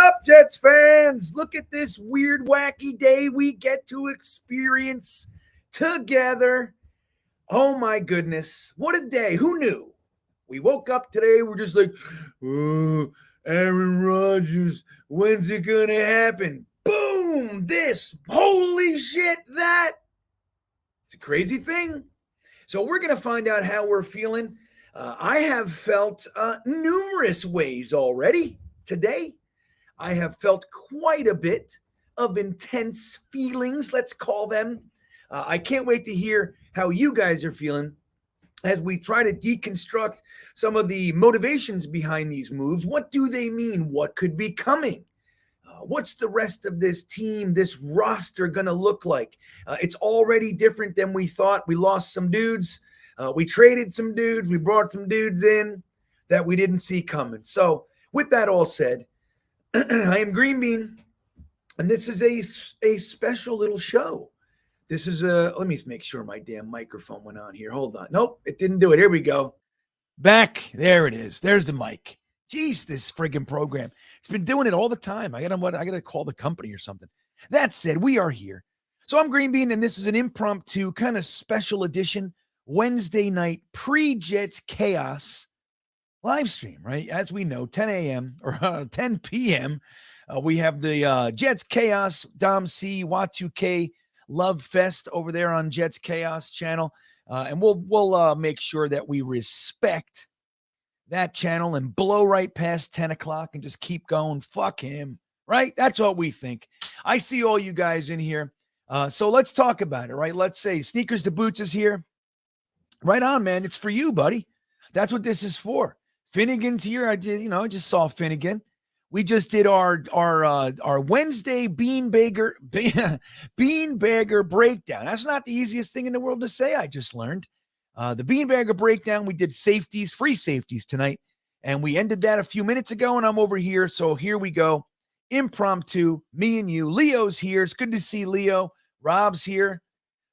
up, Jets fans? Look at this weird, wacky day we get to experience together. Oh my goodness, what a day. Who knew? We woke up today, we're just like, oh, Aaron Rodgers, when's it gonna happen? Boom, this, holy shit, that. It's a crazy thing. So we're gonna find out how we're feeling. I have felt numerous ways already today. I have felt quite a bit of intense feelings, let's call them. I can't wait to hear how you guys are feeling as we try to deconstruct some of the motivations behind these moves. What do they mean? What could be coming? What's the rest of this team, this roster going to look like? It's already different than we thought. We lost some dudes. We traded some dudes. We brought some dudes in that we didn't see coming. So with that all said, I am GreenBean, and this is a special little show. This is let me make sure my damn microphone went on here. Hold on. Nope, it didn't do it. Here we go. Back. There it is. There's the mic. Jeez, this friggin' program. It's been doing it all the time. I gotta call the company or something. That said, we are here. So I'm GreenBean, and this is an impromptu kind of special edition Wednesday night pre-Jets chaos live stream, right? As we know, 10 a.m. or 10 p.m., we have the Jets Chaos, Dom C, Y2K Love Fest over there on Jets Chaos channel. And we'll make sure that we respect that channel and blow right past 10 o'clock and just keep going. Fuck him, right? That's what we think. I see all you guys in here. So let's talk about it, right? Let's say Sneakers to Boots is here. Right on, man. It's for you, buddy. That's what this is for. Finnegan's here. I just saw Finnegan. We just did our Wednesday beanbagger breakdown. That's not the easiest thing in the world to say. I just learned the beanbagger breakdown. We did safeties, free safeties tonight, and we ended that a few minutes ago. And I'm over here, so here we go. Impromptu, me and you. Leo's here. It's good to see Leo. Rob's here.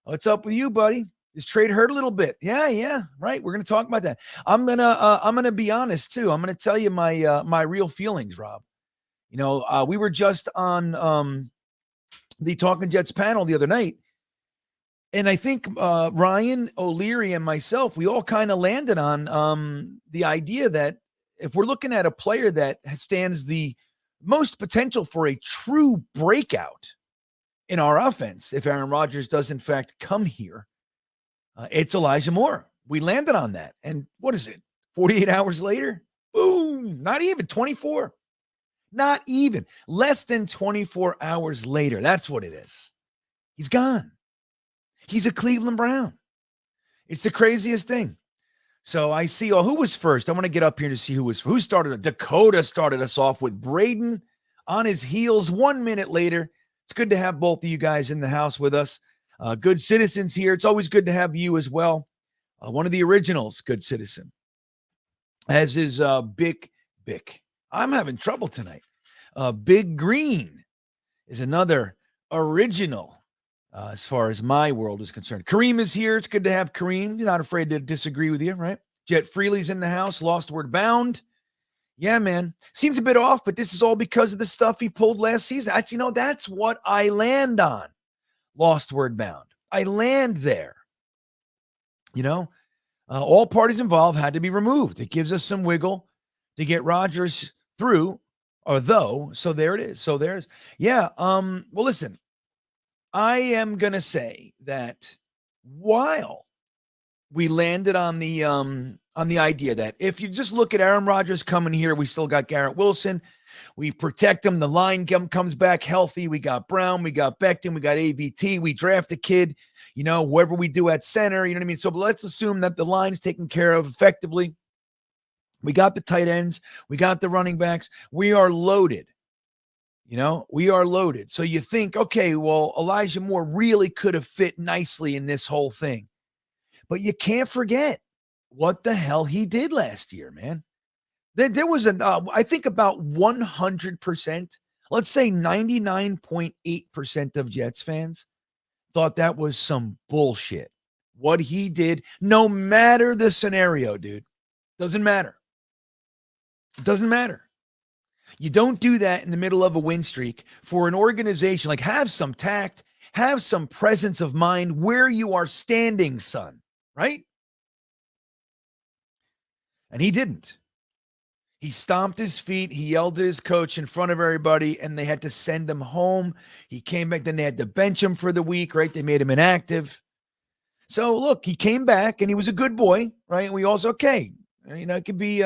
What's up with you, buddy? This trade hurt a little bit. Yeah, right. We're gonna talk about that. I'm gonna be honest too. I'm gonna tell you my real feelings, Rob. We were just on the Talking Jets panel the other night, and I think Ryan O'Leary and myself, we all kind of landed on the idea that if we're looking at a player that stands the most potential for a true breakout in our offense, if Aaron Rodgers does in fact come here, it's Elijah Moore. We landed on that. And what is it? 48 hours later? Boom. Not even 24. Not even. Less than 24 hours later. That's what it is. He's gone. He's a Cleveland Brown. It's the craziest thing. So I see, who was first? I want to get up here to see who started. Dakota started us off with Braden on his heels 1 minute later. It's good to have both of you guys in the house with us. Good citizens here. It's always good to have you as well. One of the originals, good citizen, as is Bick. I'm having trouble tonight. Big Green is another original as far as my world is concerned. Kareem is here. It's good to have Kareem. You're not afraid to disagree with you, right? Jet Freely's in the house. Lost Word Bound. Yeah, man. Seems a bit off, but this is all because of the stuff he pulled last season. That's what I land on. Lost Word Bound. I land there. All parties involved had to be removed. It gives us some wiggle to get Rodgers through, so there it is. So there's, yeah. Well, listen, I am going to say that while we landed on the idea that if you just look at Aaron Rodgers coming here, we still got Garrett Wilson. We protect him. The line comes back healthy. We got Brown. We got Becton. We got AVT. We draft a kid, whoever we do at center. You know what I mean? So let's assume that the line's taken care of effectively. We got the tight ends. We got the running backs. We are loaded. We are loaded. So you think, okay, well, Elijah Moore really could have fit nicely in this whole thing. But you can't forget what the hell he did last year, man. There was I think about 100%, let's say 99.8% of Jets fans thought that was some bullshit. What he did, no matter the scenario, dude, doesn't matter. It doesn't matter. You don't do that in the middle of a win streak for an organization. Like, have some tact, have some presence of mind where you are standing, son, right? And he didn't. He stomped his feet. He yelled at his coach in front of everybody, and they had to send him home. He came back. Then they had to bench him for the week, right? They made him inactive. So, look, he came back, and he was a good boy, right? And we also, okay, it could be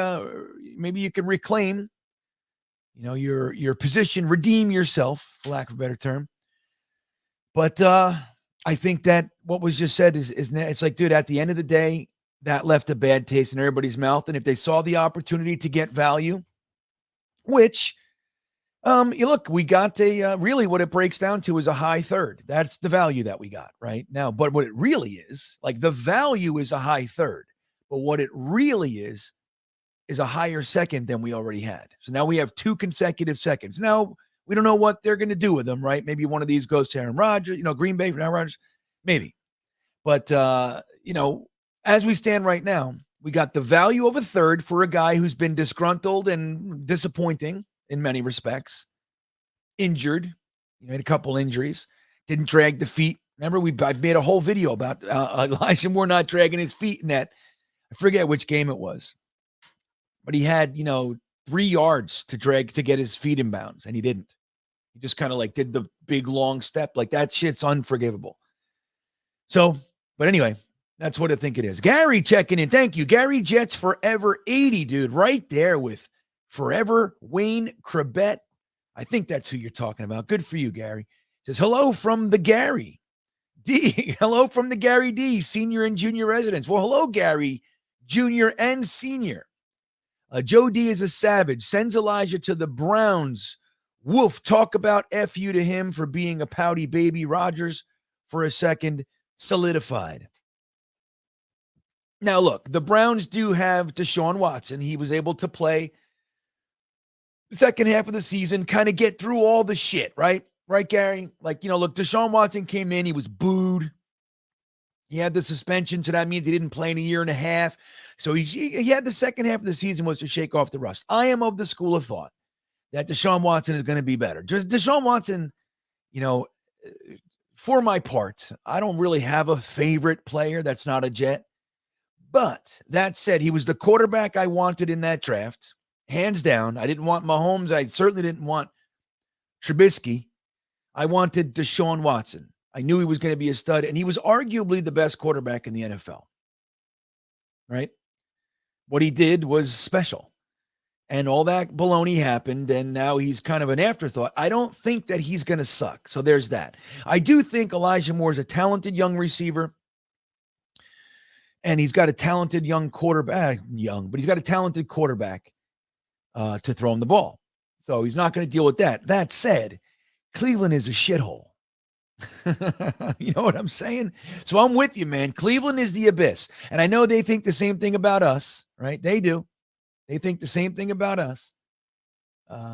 maybe you can reclaim, your position, redeem yourself, for lack of a better term. But I think that what was just said is it's like, dude, at the end of the day, that left a bad taste in everybody's mouth. And if they saw the opportunity to get value, which, we got really what it breaks down to is a high third. That's the value that we got right now. But what it really is, like, the value is a high third, but what it really is a higher second than we already had. So now we have 2 consecutive seconds. Now we don't know what they're going to do with them, right? Maybe one of these goes to Aaron Rodgers, Green Bay for Aaron Rodgers, maybe. But, as we stand right now, we got the value of a third for a guy who's been disgruntled and disappointing in many respects, injured, had a couple injuries, didn't drag the feet. Remember, I made a whole video about Elijah Moore not dragging his feet in that. I forget which game it was, but he had, 3 yards to drag to get his feet in bounds, and he didn't. He just kind of like did the big long step. Like, that shit's unforgivable. So, but anyway, that's what I think it is. Gary checking in. Thank you. Gary Jets Forever 80, dude, right there with Forever Wayne Krebet. I think that's who you're talking about. Good for you, Gary. Says, hello from the Gary D. Hello from the Gary D, senior and junior residents. Well, hello, Gary, junior and senior. Joe D is a savage. Sends Elijah to the Browns. Woof, talk about F you to him for being a pouty baby. Rodgers, for a second, solidified. Now, look, the Browns do have Deshaun Watson. He was able to play the second half of the season, kind of get through all the shit, right? Right, Gary? Like, look, Deshaun Watson came in. He was booed. He had the suspension, so that means he didn't play in a year and a half. So he had the second half of the season was to shake off the rust. I am of the school of thought that Deshaun Watson is going to be better. Just Deshaun Watson, for my part, I don't really have a favorite player that's not a Jet. But that said, he was the quarterback I wanted in that draft, hands down. I didn't want Mahomes. I certainly didn't want Trubisky. I wanted Deshaun Watson. I knew he was going to be a stud, and he was arguably the best quarterback in the NFL, right? What he did was special, and all that baloney happened, and now he's kind of an afterthought. I don't think that he's going to suck, so there's that. I do think Elijah Moore is a talented young receiver, and he's got a talented young quarterback, but he's got a talented quarterback to throw him the ball. So he's not going to deal with that. That said, Cleveland is a shithole. You know what I'm saying? So I'm with you, man. Cleveland is the abyss. And I know they think the same thing about us, right? They do. They think the same thing about us.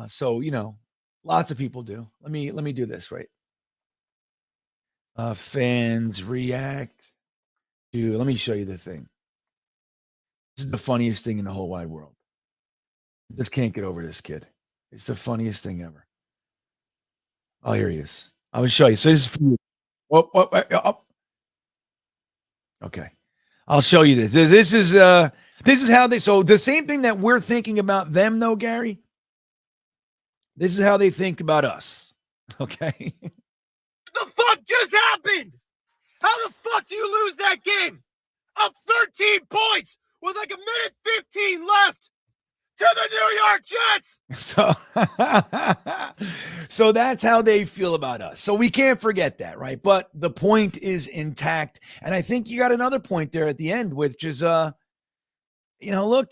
So, lots of people do. Let me do this, right? Fans react. Dude, let me show you the thing. This is the funniest thing in the whole wide world. Just can't get over this kid. It's the funniest thing ever. Oh, here he is. I will show you. So this is for you. Oh. Okay. I'll show you this. This is how they, so the same thing that we're thinking about them though, Gary, this is how they think about us. Okay. What the fuck just happened? How the fuck do you lose that game? Up 13 points with like a minute 15 left to the New York Jets. So that's how they feel about us. So we can't forget that, right? But the point is intact. And I think you got another point there at the end, which is, look,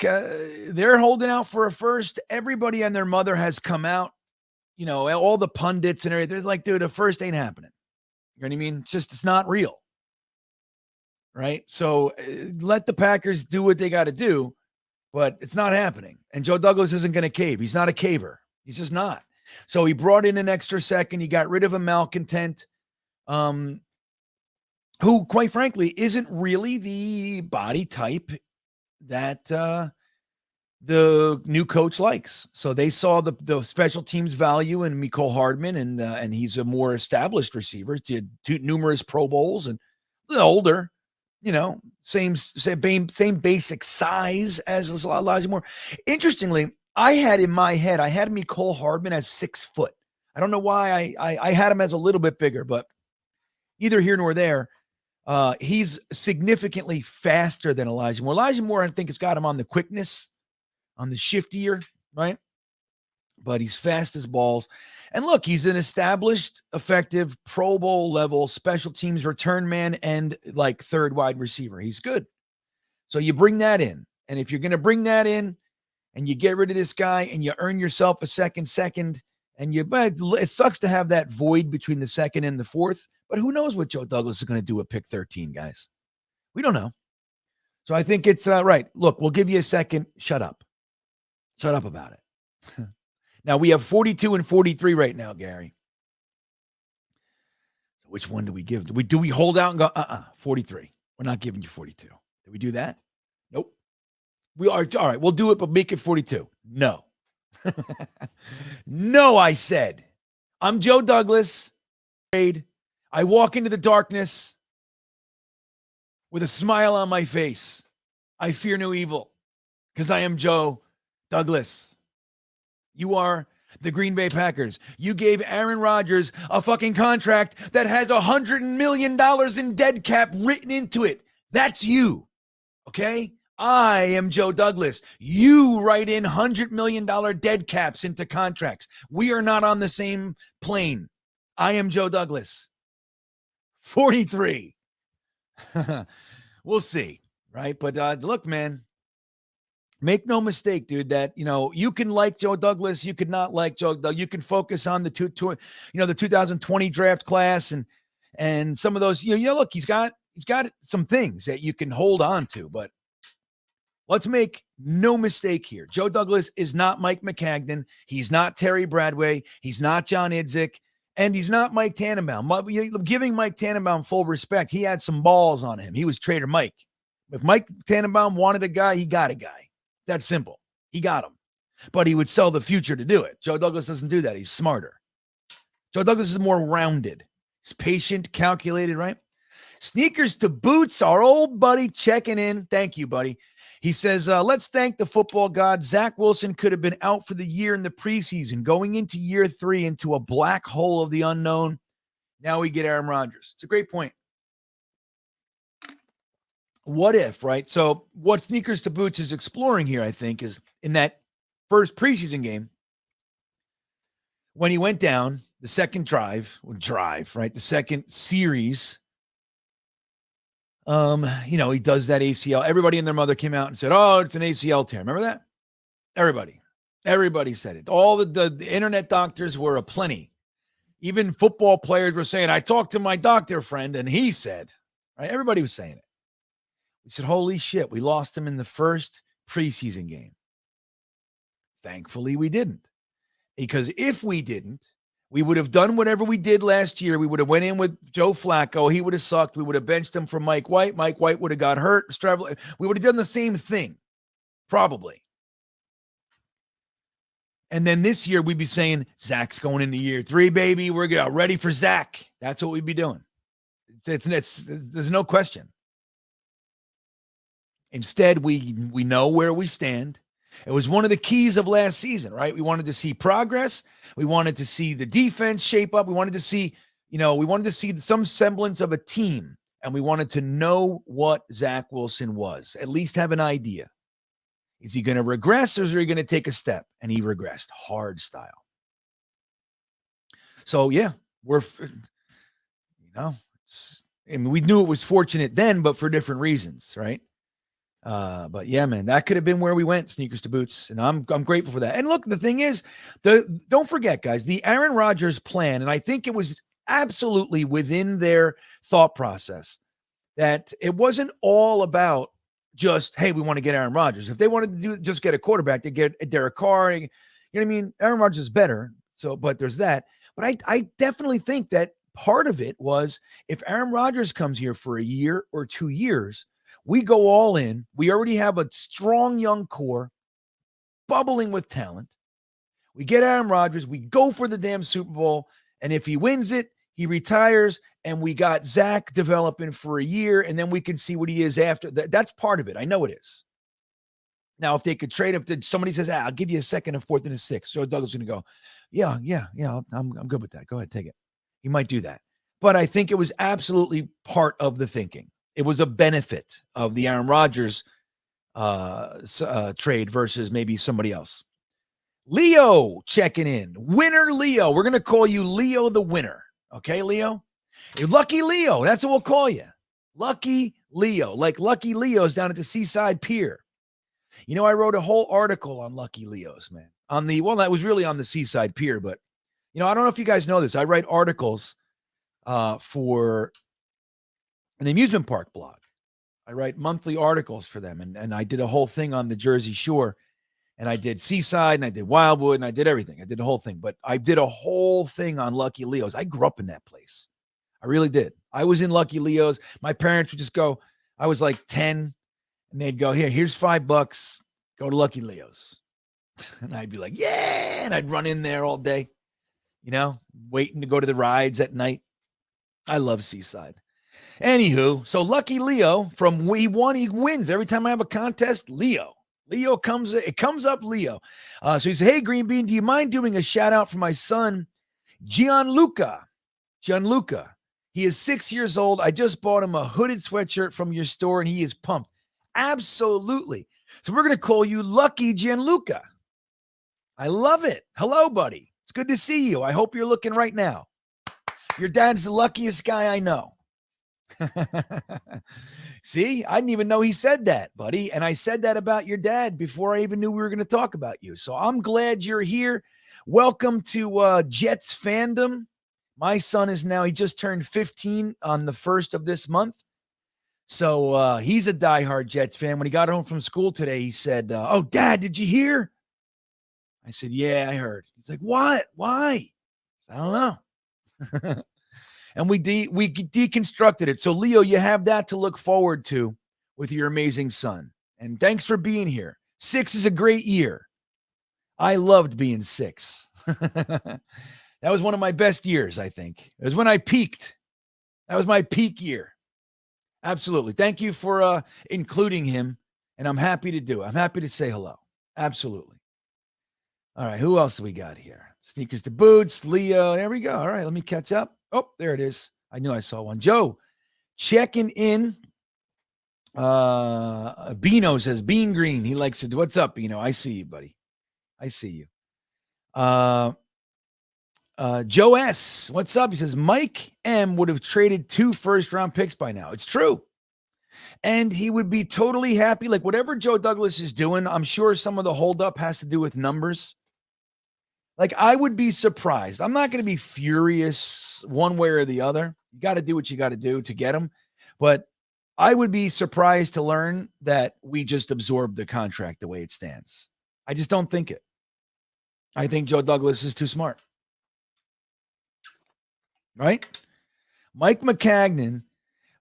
they're holding out for a first. Everybody and their mother has come out, all the pundits and everything. They're like, dude, a first ain't happening. You know what I mean? It's not real. Right? So let the Packers do what they got to do, but it's not happening. And Joe Douglas isn't going to cave. He's not a caver. He's just not. So he brought in an extra second. He got rid of a malcontent who, quite frankly, isn't really the body type that the new coach likes. So they saw the special teams value in Mecole Hardman, and he's a more established receiver. Did numerous Pro Bowls and a little older, same basic size as Elijah Moore. Interestingly, I had Mecole Hardman as 6 foot. I don't know why I had him as a little bit bigger, but neither here nor there. He's significantly faster than Elijah Moore. Elijah Moore, I think, has got him on the quickness, on the shiftier, right? But he's fast as balls. And look, he's an established, effective Pro Bowl level special teams return man and like third wide receiver. He's good. So you bring that in. And if you're going to bring that in and you get rid of this guy and you earn yourself a second, and it sucks to have that void between the second and the fourth, but who knows what Joe Douglas is going to do at pick 13, guys? We don't know. So I think it's right. Look, we'll give you a second. Shut up. Shut up about it. Now we have 42 and 43 right now, Gary. So which one do we give? Do we hold out and go, 43. We're not giving you 42. Did we do that? Nope. We are. All right, we'll do it, but make it 42. No. No, I said. I'm Joe Douglas. I walk into the darkness with a smile on my face. I fear no evil because I am Joe Douglas. You are the Green Bay Packers. You gave Aaron Rodgers a fucking contract that has $100 million in dead cap written into it. That's you. Okay? I am Joe Douglas. You write in $100 million dead caps into contracts. We are not on the same plane. I am Joe Douglas. 43. We'll see, right? But look, man, make no mistake, dude, that, you can like Joe Douglas. You could not like Joe Douglas. You can focus on the 2020 draft class and some of those, look, he's got some things that you can hold on to, but let's make no mistake here. Joe Douglas is not Mike McCagnon. He's not Terry Bradway. He's not John Idzik. And he's not Mike Tannenbaum. Giving Mike Tannenbaum full respect, he had some balls on him. He was Trader Mike. If Mike Tannenbaum wanted a guy, he got a guy. That's simple. He got him. But he would sell the future to do it. Joe Douglas doesn't do that. He's smarter. Joe Douglas is more rounded. He's patient, calculated, right? Sneakers to boots, our old buddy checking in. Thank you, buddy. He says, let's thank the football god. Zach Wilson could have been out for the year in the preseason, going into year 3 into a black hole of the unknown. Now we get Aaron Rodgers. It's a great point. What if, right? So what Sneakers to Boots is exploring here, I think, is in that first preseason game, when he went down, the second drive, right? The second series, he does that ACL. Everybody and their mother came out and said, oh, it's an ACL tear. Remember that? Everybody said it. All the internet doctors were aplenty. Even football players were saying, I talked to my doctor friend and he said, right? Everybody was saying it. We said, holy shit, we lost him in the first preseason game. Thankfully, we didn't. Because if we didn't, we would have done whatever we did last year. We would have went in with Joe Flacco. He would have sucked. We would have benched him for Mike White. Mike White would have got hurt. We would have done the same thing, probably. And then this year, we'd be saying, Zach's going into year 3, baby. We're ready for Zach. That's what we'd be doing. There's no question. Instead, we know where we stand. It was one of the keys of last season, right? We wanted to see progress. We wanted to see the defense shape up. We wanted to see, some semblance of a team. And we wanted to know what Zach Wilson was, at least have an idea. Is he going to regress or is he going to take a step? And he regressed hard style. So, yeah, we knew it was fortunate then, but for different reasons, right? But yeah, man, that could have been where we went, Sneakers to Boots. And I'm grateful for that. And look, the thing is, don't forget, guys, the Aaron Rodgers plan, and I think it was absolutely within their thought process that it wasn't all about just, hey, we want to get Aaron Rodgers. If they wanted to just get a quarterback, they get a Derek Carr. You know what I mean? Aaron Rodgers is better. So, but there's that. But I definitely think that part of it was if Aaron Rodgers comes here for a year or 2 years, we go all in. We already have a strong young core. bubbling with talent. We get Aaron Rodgers. We go for the damn Super Bowl. And if he wins it, he retires. And we got Zach developing for a year. And then we can see what he is after. That's part of it. I know it is. Now, if they could trade, if somebody says, I'll give you a second, a fourth, and a sixth, Joe Douglas is going to go, yeah, I'm good with that. Go ahead, take it. He might do that. But I think it was absolutely part of the thinking. It was a benefit of the Aaron Rodgers trade versus maybe somebody else. Leo checking in. Winner Leo. We're going to call you Leo the winner. Okay, Leo? Lucky Leo. That's what we'll call you. Lucky Leo. Like Lucky Leo's down at the Seaside Pier. You know, I wrote a whole article on Lucky Leos, man. That was really on the Seaside Pier, but, you know, I don't know if you guys know this. I write articles for an amusement park blog. I write monthly articles for them, and I did a whole thing on the Jersey Shore, and I did Seaside, and I did Wildwood, and I did everything. I did the whole thing, but I did a whole thing on Lucky Leos. I grew up in that place. I really did. I was in Lucky Leos. My parents would just go, I was like 10, and they'd go, here's $5. Go to Lucky Leo's. And I'd be like, yeah. And I'd run in there all day, you know, waiting to go to the rides at night. I love Seaside. Anywho, so Lucky Leo he wins. Every time I have a contest, Leo comes up Leo. So he said, hey, GreenBean, do you mind doing a shout out for my son, Gianluca? He is 6 years old. I just bought him a hooded sweatshirt from your store, and he is pumped. Absolutely. So we're going to call you Lucky Gianluca. I love it. Hello, buddy. It's good to see you. I hope you're looking right now. Your dad's the luckiest guy I know. See, I didn't even know he said that, buddy. And I said that about your dad before I even knew we were going to talk about you. So I'm glad you're here. Welcome to Jets fandom. My son he just turned 15 on the 1st of this month. So he's a diehard Jets fan. When he got home from school today, he said, oh, Dad, did you hear? I said, yeah, I heard. He's like, what? Why? I don't know. And we deconstructed it. So, Leo, you have that to look forward to with your amazing son. And thanks for being here. 6 is a great year. I loved being 6. That was one of my best years, I think. It was when I peaked. That was my peak year. Absolutely. Thank you for including him. And I'm happy to do it. I'm happy to say hello. Absolutely. All right. Who else do we got here? Sneakers to boots. Leo. There we go. All right. Let me catch up. Oh, there it is. I knew I saw one. Joe checking in. Bino says Bean Green. He likes it. What's up, Bino? I see you, buddy. I see you. Joe S. What's up? He says Mike M would have traded 2 first-round picks by now. It's true. And he would be totally happy. Like whatever Joe Douglas is doing, I'm sure some of the holdup has to do with numbers. Like I would be surprised. I'm not going to be furious one way or the other. You got to do what you got to do to get him. But I would be surprised to learn that we just absorbed the contract the way it stands. I just don't think it. I think Joe Douglas is too smart. Right? Mike McCagnon.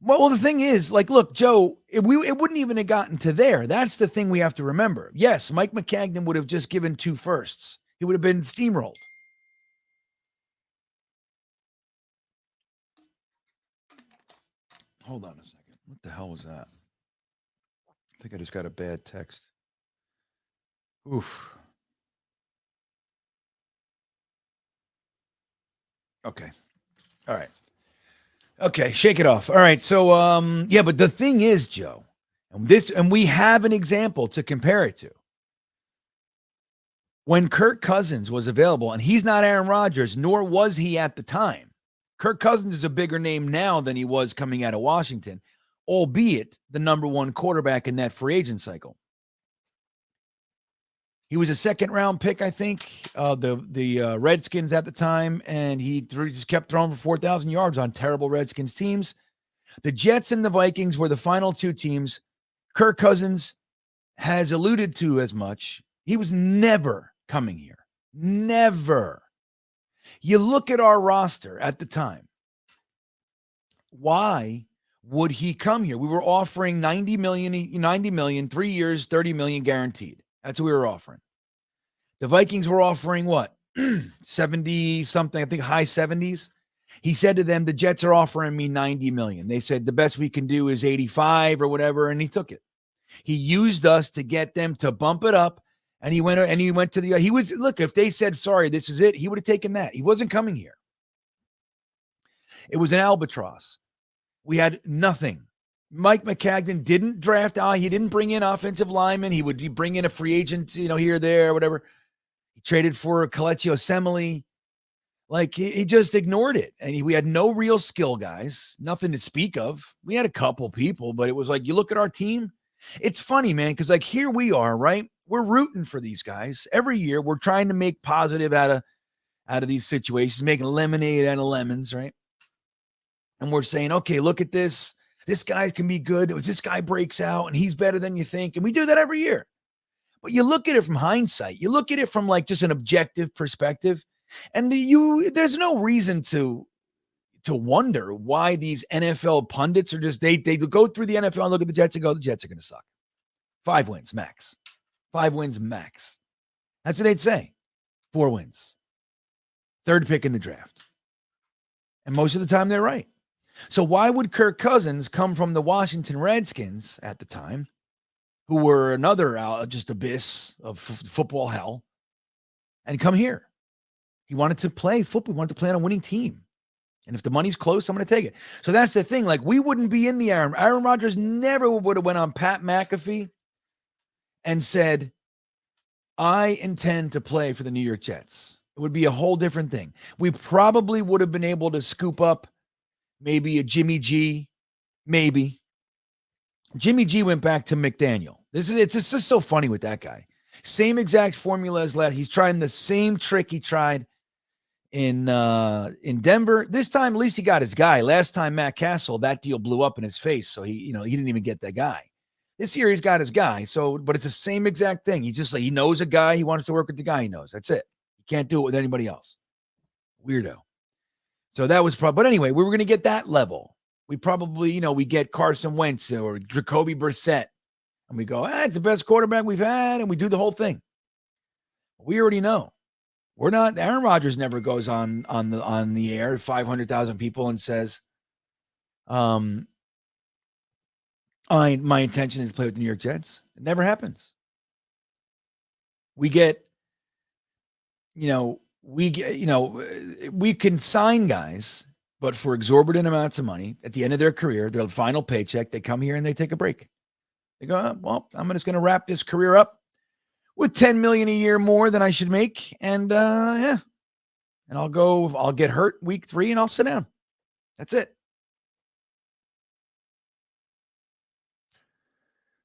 Well, the thing is, like, look, Joe, it wouldn't even have gotten to there. That's the thing we have to remember. Yes, Mike McCagnon would have just given 2 firsts. He would have been steamrolled. Hold on a second. What the hell was that? I think I just got a bad text. Oof. Okay. All right. Okay, shake it off. All right. So but the thing is, Joe, and we have an example to compare it to. When Kirk Cousins was available, and he's not Aaron Rodgers, nor was he at the time. Kirk Cousins is a bigger name now than he was coming out of Washington, albeit the number 1 quarterback in that free agent cycle. He was a 2nd-round pick, I think, the Redskins at the time, and he just kept throwing for 4,000 yards on terrible Redskins teams. The Jets and the Vikings were the final 2 teams. Kirk Cousins has alluded to as much. He was never coming here. Never. You look at our roster at the time. Why would he come here? We were offering $90 million, 3 years, $30 million guaranteed. That's what we were offering. The Vikings were offering what? 70 something, I think high 70s. He said to them, the Jets are offering me 90 million. They said the best we can do is 85 or whatever, and he took it. He used us to get them to bump it up, and he went to the, look, if they said, sorry, this is it, he would have taken that. He wasn't coming here. It was an albatross. We had nothing. Mike McCagnon didn't draft, he didn't bring in offensive linemen. He would bring in a free agent, here, there, whatever. He traded for Kelechi Osemele. Like, he just ignored it. And we had no real skill guys, nothing to speak of. We had a couple people, but it was like, you look at our team. It's funny, man, because like here we are, right? We're rooting for these guys. Every year we're trying to make positive out of these situations, making lemonade out of lemons, right? And we're saying, okay, look at this. This guy can be good. This guy breaks out and he's better than you think. And we do that every year. But you look at it from hindsight. You look at it from like just an objective perspective. And there's no reason to wonder why these NFL pundits are just, they go through the NFL and look at the Jets and go, the Jets are going to suck. 5 wins max. 5 wins max. That's what they'd say. 4 wins. 3rd pick in the draft. And most of the time they're right. So why would Kirk Cousins come from the Washington Redskins at the time, who were another just abyss of football hell, and come here? He wanted to play football. He wanted to play on a winning team. And if the money's close, I'm going to take it. So that's the thing. Like, we wouldn't be in the Aaron Rodgers never would have went on Pat McAfee and said, I intend to play for the New York Jets. It would be a whole different thing. We probably would have been able to scoop up maybe a Jimmy G, maybe. Jimmy G went back to McDaniel. It's just so funny with that guy. Same exact formula as last. He's trying the same trick he tried in Denver. This time, at least he got his guy. Last time, Matt Castle, that deal blew up in his face. So he didn't even get that guy. This year, he's got his guy. So, but it's the same exact thing. He's just like, he knows a guy. He wants to work with the guy he knows. That's it. He can't do it with anybody else. Weirdo. So that was probably, but anyway, we were going to get that level. We probably, we get Carson Wentz or Jacoby Brissett, and we go, it's the best quarterback we've had, and we do the whole thing. We already know. We're not, Aaron Rodgers never goes on the air, 500,000 people, and says, my intention is to play with the New York Jets. It never happens. We get, we can sign guys, but for exorbitant amounts of money at the end of their career, their final paycheck, they come here and they take a break. They go, well, I'm just going to wrap this career up with $10 million a year more than I should make. And and I'll get hurt week 3 and I'll sit down. That's it.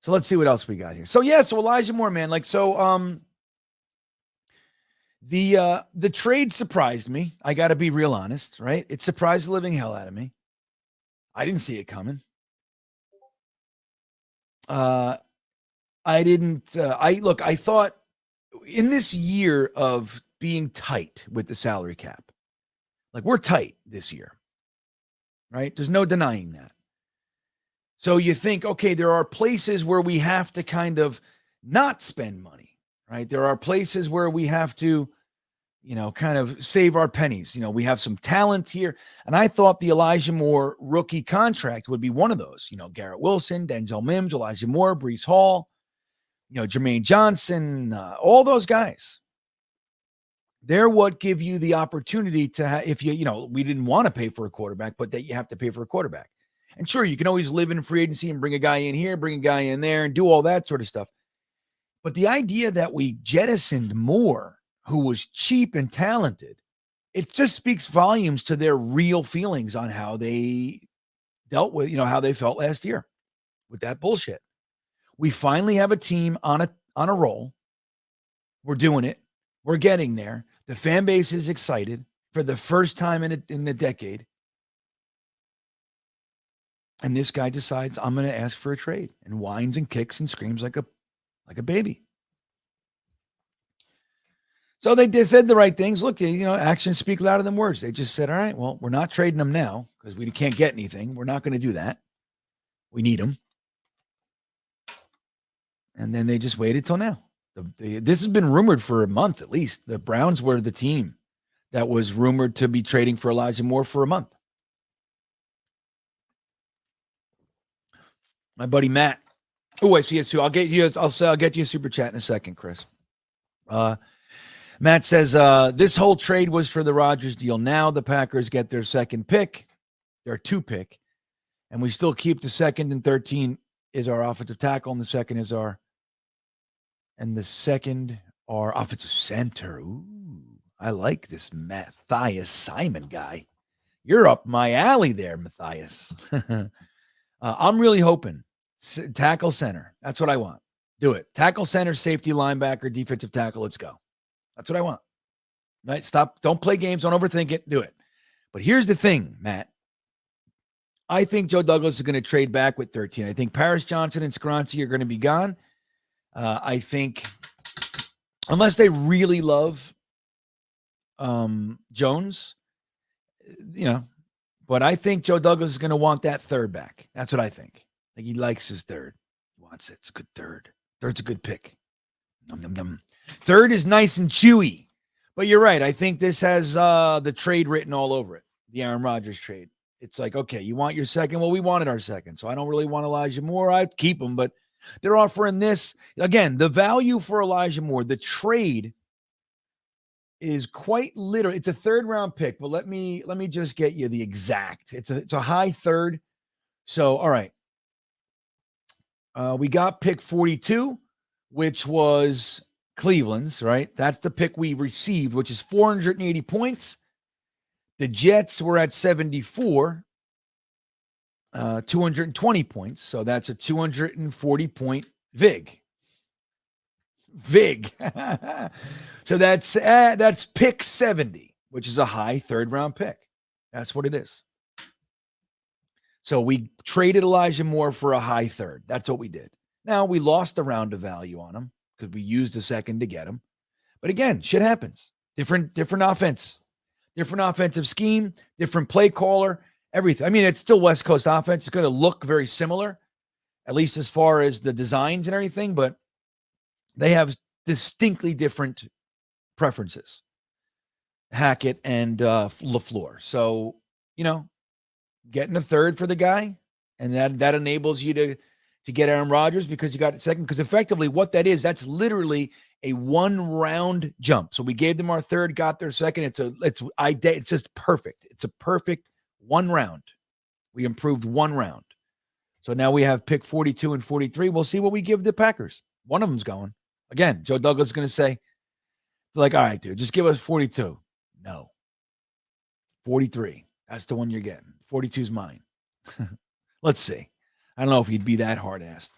So let's see what else we got here. So Elijah Moore, man, the trade surprised me. I got to be real honest, right? It surprised the living hell out of me. I didn't see it coming. I thought in this year of being tight with the salary cap, like we're tight this year, right? There's no denying that. So you think, okay, there are places where we have to kind of not spend money, right? There are places where we have to, kind of save our pennies. We have some talent here. And I thought the Elijah Moore rookie contract would be one of those. Garrett Wilson, Denzel Mims, Elijah Moore, Breece Hall, Jermaine Johnson, all those guys. They're what give you the opportunity to have, if we didn't want to pay for a quarterback, but that you have to pay for a quarterback. And sure, you can always live in free agency and bring a guy in here, bring a guy in there, and do all that sort of stuff. But the idea that we jettisoned Moore, who was cheap and talented, it just speaks volumes to their real feelings on how they dealt with, how they felt last year with that bullshit. We finally have a team on a roll. We're doing it. We're getting there. The fan base is excited for the first time in the decade. And this guy decides, I'm going to ask for a trade, and whines and kicks and screams like a baby. So they said the right things. Look, actions speak louder than words. They just said, all right, well, we're not trading them now because we can't get anything. We're not going to do that. We need them. And then they just waited till now. This has been rumored for a month at least. The Browns were the team that was rumored to be trading for Elijah Moore for a month. My buddy Matt. Oh, I see it too. I'll get you a super chat in a second, Chris. Matt says this whole trade was for the Rodgers deal. Now the Packers get their second pick, their 2 pick, and we still keep the second and 13 is our offensive tackle, and the second our offensive center. Ooh, I like this Matthias Simon guy. You're up my alley there, Matthias. I'm really hoping tackle center. That's what I want. Do it. Tackle center, safety, linebacker, defensive tackle. Let's go. That's what I want. Right? Stop. Don't play games. Don't overthink it. Do it. But here's the thing, Matt. I think Joe Douglas is going to trade back with 13. I think Paris Johnson and Skronce are going to be gone. I think unless they really love Jones, but I think Joe Douglas is going to want that third back. That's what I think. Like he likes his third. He wants it. It's a good third. Third's a good pick. Nom, nom, nom. Third is nice and chewy. But you're right. I think this has the trade written all over it. The Aaron Rodgers trade. It's like, okay, you want your second? Well, we wanted our second. So I don't really want Elijah Moore. I'd keep him, but they're offering this. Again, the value for Elijah Moore, the trade is quite literal. It's a 3rd round pick, but let me just get you the exact. It's a high 3rd. So, all right. We got pick 42, which was Cleveland's, right? That's the pick we received, which is 480 points. The Jets were at 74, 220 points. So that's a 240-point VIG. So that's pick 70, which is a high 3rd round pick. That's what it is. So we traded Elijah Moore for a high 3rd. That's what we did. Now we lost a round of value on him because we used a second to get him. But again, shit happens. Different offense. Different offensive scheme, different play caller, everything. I mean, it's still West Coast offense. It's going to look very similar, at least as far as the designs and everything, but they have distinctly different preferences, Hackett and LaFleur. So, getting a 3rd for the guy, and that enables you to get Aaron Rodgers because you got a second. Because effectively what that is, that's literally a 1-round jump. So we gave them our 3rd, got their second. It's just perfect. It's a perfect 1 round. We improved 1 round. So now we have pick 42 and 43. We'll see what we give the Packers. One of them's going. Again, Joe Douglas is going to say, all right, dude, just give us 42. No. 43. That's the one you're getting. 42 is mine. Let's see. I don't know if he'd be that hard-assed.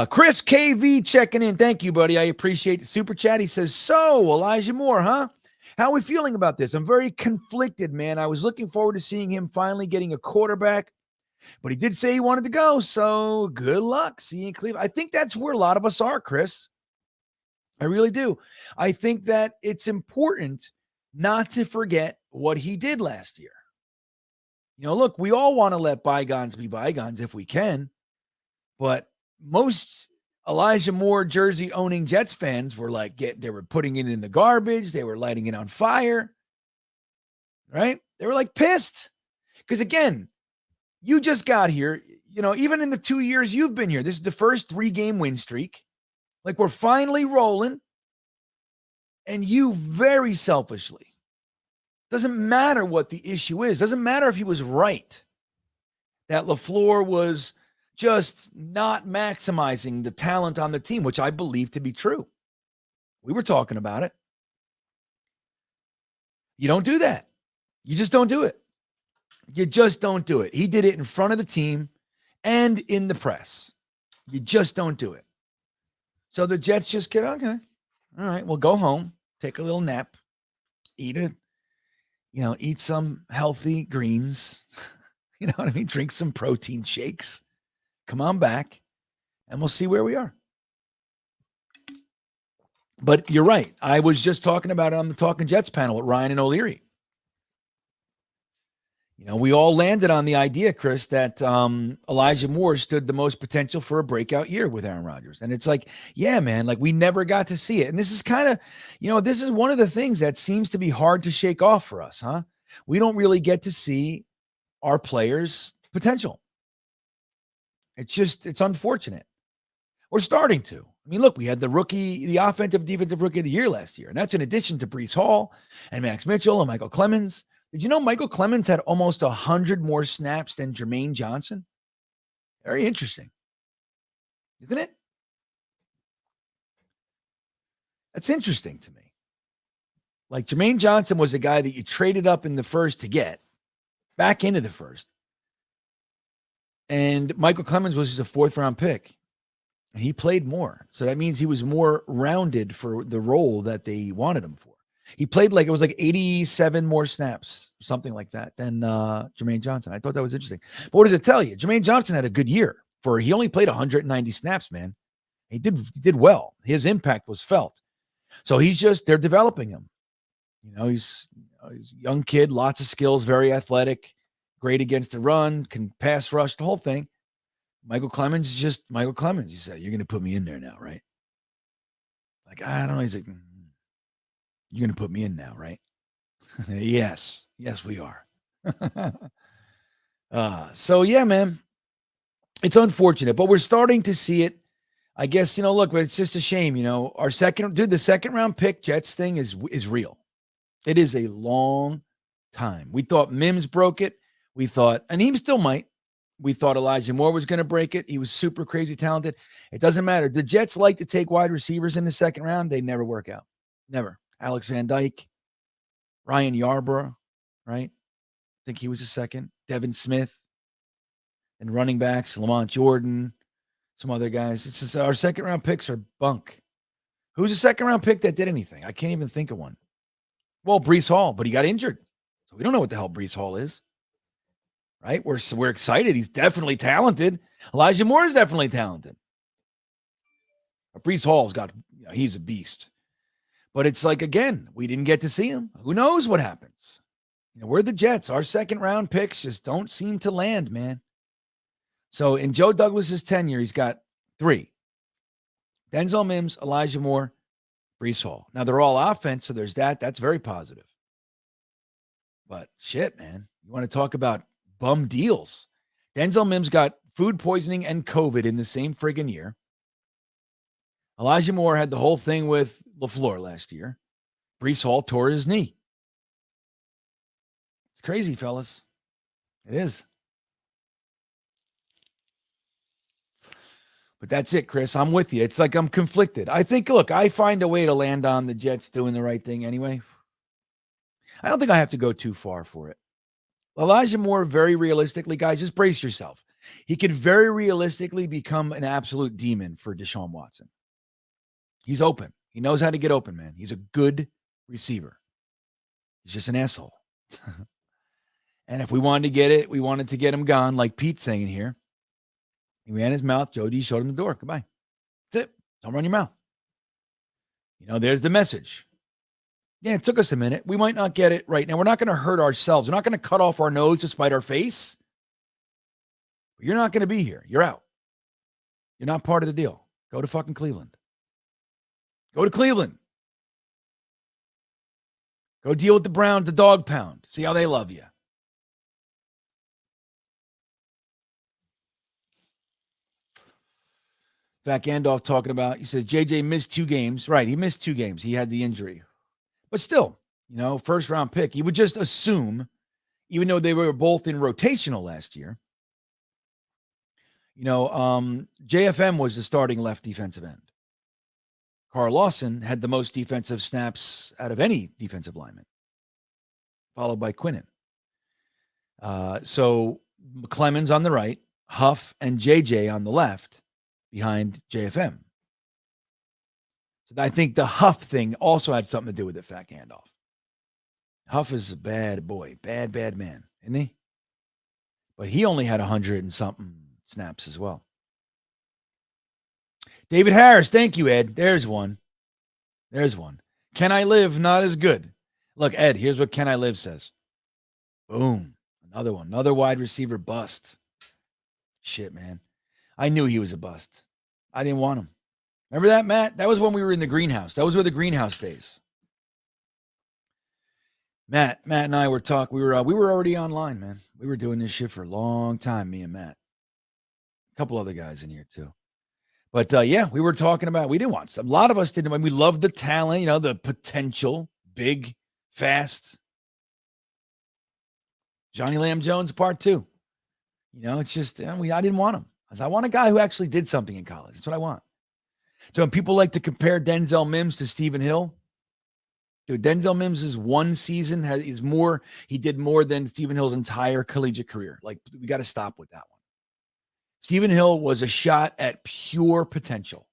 Chris KV checking in. Thank you, buddy. I appreciate the super chat. He says, so, Elijah Moore, huh? How are we feeling about this? I'm very conflicted, man. I was looking forward to seeing him finally getting a quarterback, but he did say he wanted to go, so good luck. See you in Cleveland. I think that's where a lot of us are, Chris. I really do. I think that it's important not to forget what he did last year. Look, we all want to let bygones be bygones if we can, but most Elijah Moore jersey owning Jets fans were like, they were putting it in the garbage. They were lighting it on fire, right? They were like pissed because again, you just got here, even in the 2 years you've been here, this is the first 3-game win streak. Like we're finally rolling, and you very selfishly, doesn't matter what the issue is. Doesn't matter if he was right that LaFleur was just not maximizing the talent on the team, which I believe to be true. We were talking about it. You don't do that. You just don't do it. You just don't do it. He did it in front of the team and in the press. You just don't do it. So the Jets just get, okay, all right, well, go home, take a little nap, eat some healthy greens, you know what I mean? Drink some protein shakes, come on back, and we'll see where we are. But you're right. I was just talking about it on the Talking Jets panel with Ryan and O'Leary. We all landed on the idea, Chris, that Elijah Moore stood the most potential for a breakout year with Aaron Rodgers. And it's like, yeah, man, like we never got to see it. And this is kind of, this is one of the things that seems to be hard to shake off for us, huh? We don't really get to see our players' potential. It's unfortunate. We're starting to. I mean, look, we had the offensive defensive rookie of the year last year. And that's in addition to Breece Hall and Max Mitchell and Michael Clemens. Did you know Michael Clemens had almost 100 more snaps than Jermaine Johnson? Very interesting. Isn't it? That's interesting to me. Like Jermaine Johnson was a guy that you traded up in the first to get back into the first. And Michael Clemens was just a 4th-round pick. And he played more. So that means he was more rounded for the role that they wanted him for. He played like 87 more snaps, something like that, than Jermaine Johnson. I thought that was interesting. But what does it tell you? Jermaine Johnson had a good year. He only played 190 snaps, man. He did well. His impact was felt. So they're developing him. He's a young kid, lots of skills, very athletic, great against the run, can pass rush, the whole thing. Michael Clemens is just Michael Clemens. He said, "You're going to put me in there now, right?" Like, I don't know. He's like, "You're going to put me in now, right?" Yes, we are. So yeah, man, it's unfortunate, but we're starting to see it. I guess, look, it's just a shame, the second round pick Jets thing is real. It is a long time. We thought Mims broke it. We thought, and he still might. We thought Elijah Moore was going to break it. He was super crazy talented. It doesn't matter. The Jets like to take wide receivers in the second round. They never work out. Never. Alex Van Dyke, Ryan Yarbrough, right? I think he was a second. Devin Smith, and running backs, Lamont Jordan, some other guys. It's just our second round picks are bunk. Who's a second round pick that did anything? I can't even think of one. Well, Breece Hall, but he got injured. So we don't know what the hell Breece Hall is. Right? We're excited. He's definitely talented. Elijah Moore is definitely talented. Breece Hall's he's a beast. But it's like, again, we didn't get to see him. Who knows what happens? We're the Jets. Our second round picks just don't seem to land, man. So in Joe Douglas's tenure, he's got 3. Denzel Mims, Elijah Moore, Breece Hall. Now they're all offense, so there's that. That's very positive. But shit, man. You want to talk about bum deals? Denzel Mims got food poisoning and COVID in the same friggin' year. Elijah Moore had the whole thing with LaFleur last year. Breece Hall tore his knee. It's crazy, fellas. It is. But that's it, Chris. I'm with you. It's like I'm conflicted. I think, look, I find a way to land on the Jets doing the right thing anyway. I don't think I have to go too far for it. Elijah Moore, very realistically, guys, just brace yourself. He could very realistically become an absolute demon for Deshaun Watson. He's open. He knows how to get open, man. He's a good receiver. He's just an asshole. And if we wanted to get it, we wanted to get him gone, like Pete's saying here. He ran his mouth. Joe D showed him the door. Goodbye. That's it. Don't run your mouth. There's the message. Yeah, it took us a minute. We might not get it right now. We're not going to hurt ourselves. We're not going to cut off our nose to spite our face. But you're not going to be here. You're out. You're not part of the deal. Go to fucking Cleveland. Go to Cleveland. Go deal with the Browns, the dog pound. See how they love you. Zach Gandalf talking about, he says, JJ missed 2 games. Right, he missed 2 games. He had the injury. But still, first round pick. You would just assume, even though they were both in rotational last year, JFM was the starting left defensive end. Carl Lawson had the most defensive snaps out of any defensive lineman, followed by Quinnen. So Clemens on the right, Huff and JJ on the left behind JFM. So I think the Huff thing also had something to do with it, Fat Gandalf. Huff is a bad boy, bad man, isn't he? But he only had 100 and something snaps as well. David Harris, thank you, Ed. There's one. Can I Live, not as good. Look, Ed, here's what Can I Live says. Boom. Another one. Another wide receiver bust. Shit, man. I knew he was a bust. I didn't want him. Remember that, Matt? That was when we were in the greenhouse. That was where the greenhouse days. Matt and I were talking. We were already online, man. We were doing this shit for a long time, me and Matt. A couple other guys in here too. But yeah, we were talking about, we didn't want some. A lot of us didn't. We loved the talent, the potential, big, fast. Johnny Lamb Jones, part 2. It's just, I didn't want him. I want a guy who actually did something in college. That's what I want. So when people like to compare Denzel Mims to Stephen Hill, dude, Denzel Mims' one season he did more than Stephen Hill's entire collegiate career. Like, we got to stop with that one. Stephen Hill was a shot at pure potential.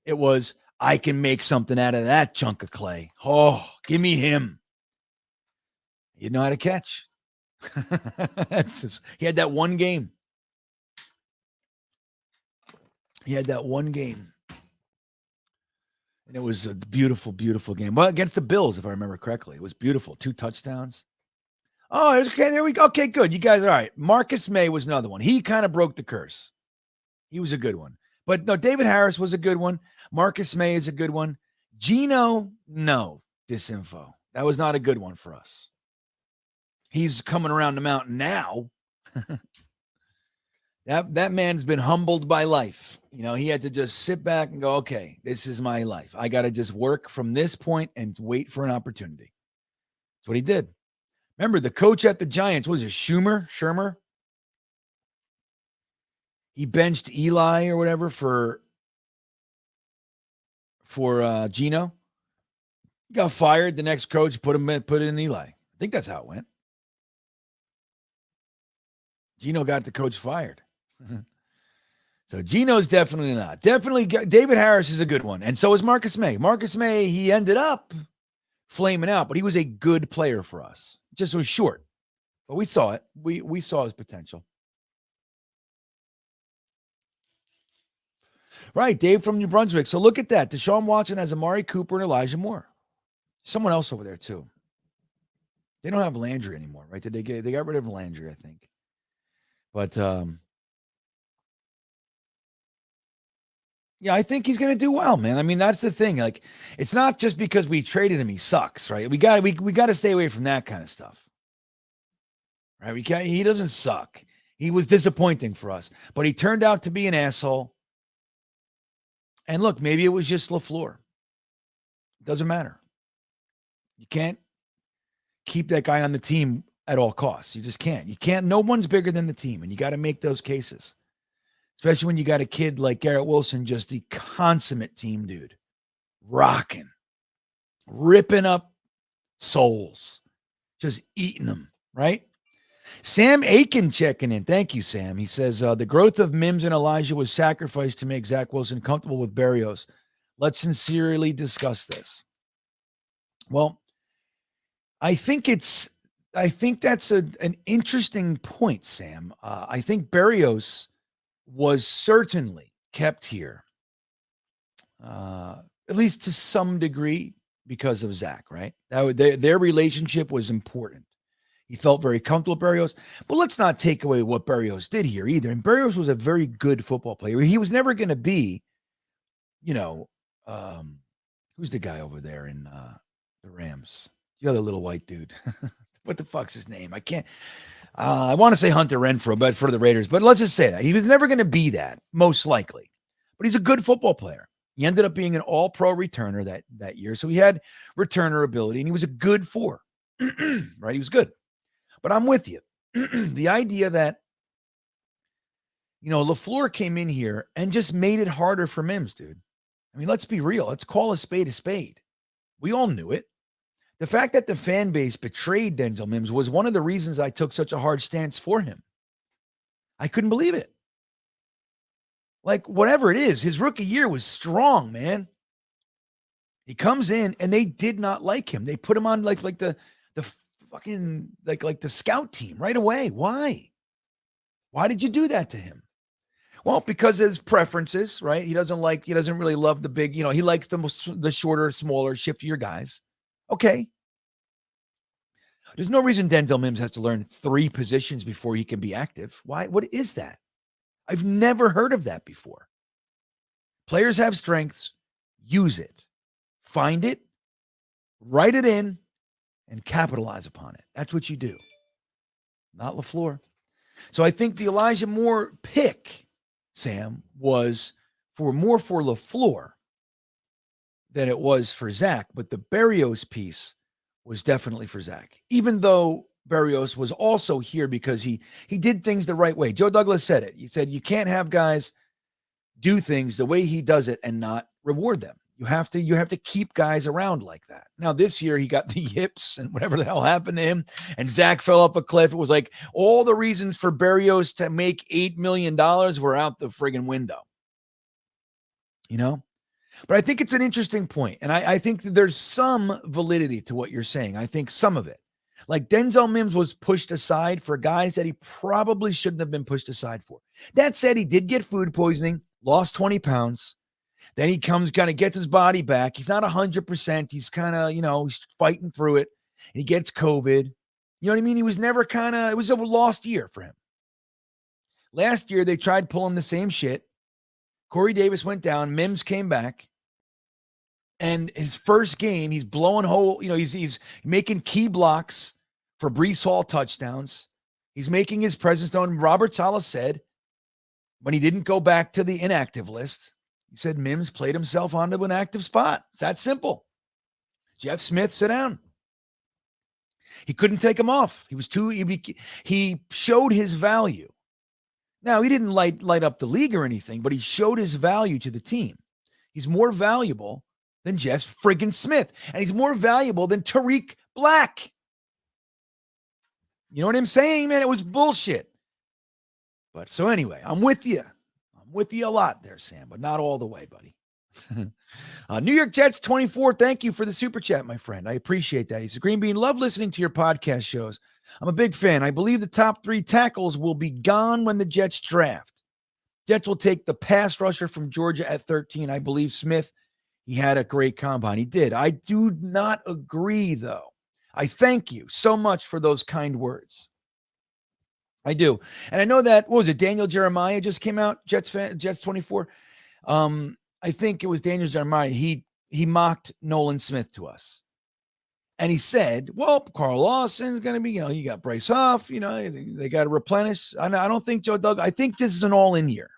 It was, I can make something out of that chunk of clay. Oh, give me him. You know how to catch. He had that one game. And it was a beautiful, beautiful game. Well, against the Bills, if I remember correctly. It was beautiful. 2 touchdowns. Oh, it was okay. There we go. Okay, good. You guys are all right. Marcus May was another one. He kind of broke the curse. He was a good one. But no, David Harris was a good one. Marcus May is a good one. Gino, no, disinfo. That was not a good one for us. He's coming around the mountain now. That man's been humbled by life. He had to just sit back and go, okay, this is my life. I got to just work from this point and wait for an opportunity. That's what he did. Remember, the coach at the Giants, was it Shermer? He benched Eli or whatever for Gino. He got fired. The next coach put in Eli. I think that's how it went. Gino got the coach fired. So Gino's definitely not. Definitely David Harris is a good one. And so is Marcus May. Marcus May, he ended up flaming out, but he was a good player for us. Just was short. But we saw it. We saw his potential. Right, Dave from New Brunswick. So look at that. Deshaun Watson has Amari Cooper and Elijah Moore. Someone else over there too. They don't have Landry anymore, right? They got rid of Landry, I think. But yeah, I think he's going to do well, man. I mean, that's the thing. Like, it's not just because we traded him, he sucks, right? We got to stay away from that kind of stuff. Right? He doesn't suck. He was disappointing for us, but he turned out to be an asshole. And look, maybe it was just LaFleur. It doesn't matter. You can't keep that guy on the team at all costs. You just can't. No one's bigger than the team, and you got to make those cases. Especially when you got a kid like Garrett Wilson, just the consummate team dude. Rocking. Ripping up souls. Just eating them, right? Sam Aiken checking in. Thank you, Sam. He says, the growth of Mims and Elijah was sacrificed to make Zach Wilson comfortable with Berrios. Let's sincerely discuss this. Well, I think that's an interesting point, Sam. I think Berrios was certainly kept here, at least to some degree, because of Zach, right? Their relationship was important. He felt very comfortable with Berrios. But let's not take away what Berrios did here either. And Berrios was a very good football player. He was never going to be, who's the guy over there in the Rams? The other little white dude. What the fuck's his name? I can't. I want to say Hunter Renfrow, but for the Raiders. But let's just say that. He was never going to be that, most likely. But he's a good football player. He ended up being an all-pro returner that year. So he had returner ability, and he was a good 4. Right? He was good. But I'm with you. The idea that, LaFleur came in here and just made it harder for Mims, dude. I mean, let's be real. Let's call a spade a spade. We all knew it. The fact that the fan base betrayed Denzel Mims was one of the reasons I took such a hard stance for him. I couldn't believe it. Like, whatever it is, his rookie year was strong, man. He comes in and they did not like him. They put him on like the fucking like the scout team right away. Why? Why did you do that to him? Well, because his preferences, right? He doesn't really love the big, he likes the shorter, smaller, shiftier guys. Okay. There's no reason Denzel Mims has to learn 3 positions before he can be active. Why? What is that? I've never heard of that before. Players have strengths. Use it. Find it. Write it in. And capitalize upon it. That's what you do. Not LaFleur. So I think the Elijah Moore pick, Sam, was more for LaFleur than it was for Zach. But the Berrios piece was definitely for Zach. Even though Berrios was also here because he did things the right way. Joe Douglas said it. He said you can't have guys do things the way he does it and not reward them. You have to keep guys around like that. Now, this year he got the yips and whatever the hell happened to him, and Zach fell off a cliff. It was like all the reasons for Berrios to make $8 million were out the friggin' window. You know? But I think it's an interesting point, and I think that there's some validity to what you're saying. I think some of it. Like Denzel Mims was pushed aside for guys that he probably shouldn't have been pushed aside for. That said, he did get food poisoning, lost 20 pounds. Then he kind of gets his body back. He's not 100%. He's kind of, he's fighting through it. And he gets COVID. You know what I mean? He was never it was a lost year for him. Last year, they tried pulling the same shit. Corey Davis went down. Mims came back. And his first game, he's blowing he's making key blocks for Breece Hall touchdowns. He's making his presence known. Robert Saleh said, when he didn't go back to the inactive list, he said Mims played himself onto an active spot. It's that simple. Jeff Smith, sit down. He couldn't take him off. He showed his value. Now, he didn't light up the league or anything, but he showed his value to the team. He's more valuable than Jeff friggin' Smith. And he's more valuable than Tariq Black. You know what I'm saying, man? It was bullshit. But so anyway, I'm with you. With you a lot there, Sam, but not all the way, buddy. New York Jets 24. Thank you for the super chat, my friend. I appreciate that. He's a GreenBean. Love listening to your podcast shows. I'm a big fan. I believe the top 3 tackles will be gone when the Jets draft. Jets will take the pass rusher from Georgia at 13. I believe Smith, he had a great combine. He did. I do not agree, though. I thank you so much for those kind words. I do. And I know that, what was it, Daniel Jeremiah just came out, Jets 24. I think it was Daniel Jeremiah. He mocked Nolan Smith to us. And he said, well, Carl Lawson's going to be, you got Bryce Huff, they got to replenish. I don't think Joe Douglas, I think this is an all-in year.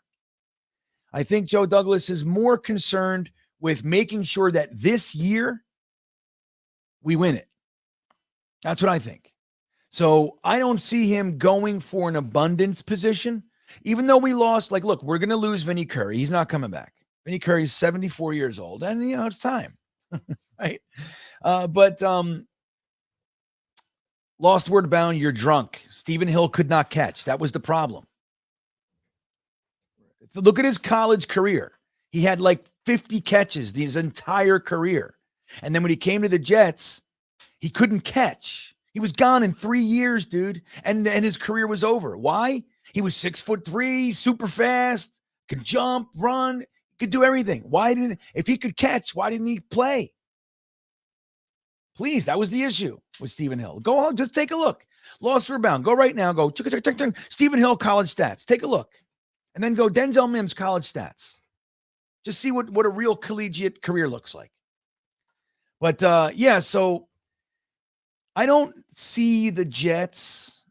I think Joe Douglas is more concerned with making sure that this year we win it. That's what I think. So I don't see him going for an abundance position, even though we lost. Like, look, we're going to lose Vinny Curry. He's not coming back. Vinny Curry's 74 years old, and, it's time, right? But lost word bound, you're drunk. Stephen Hill could not catch. That was the problem. Look at his college career. He had like 50 catches his entire career. And then when he came to the Jets, he couldn't catch. He was gone in 3 years, dude. And his career was over. Why? He was 6'3", super fast, could jump, run, could do everything. If he could catch, why didn't he play? Please, that was the issue with Stephen Hill. Go on, just take a look. Lost rebound. Go right now. Go Stephen Hill college stats. Take a look. And then go Denzel Mims college stats. Just see what a real collegiate career looks like. But so I don't see the Jets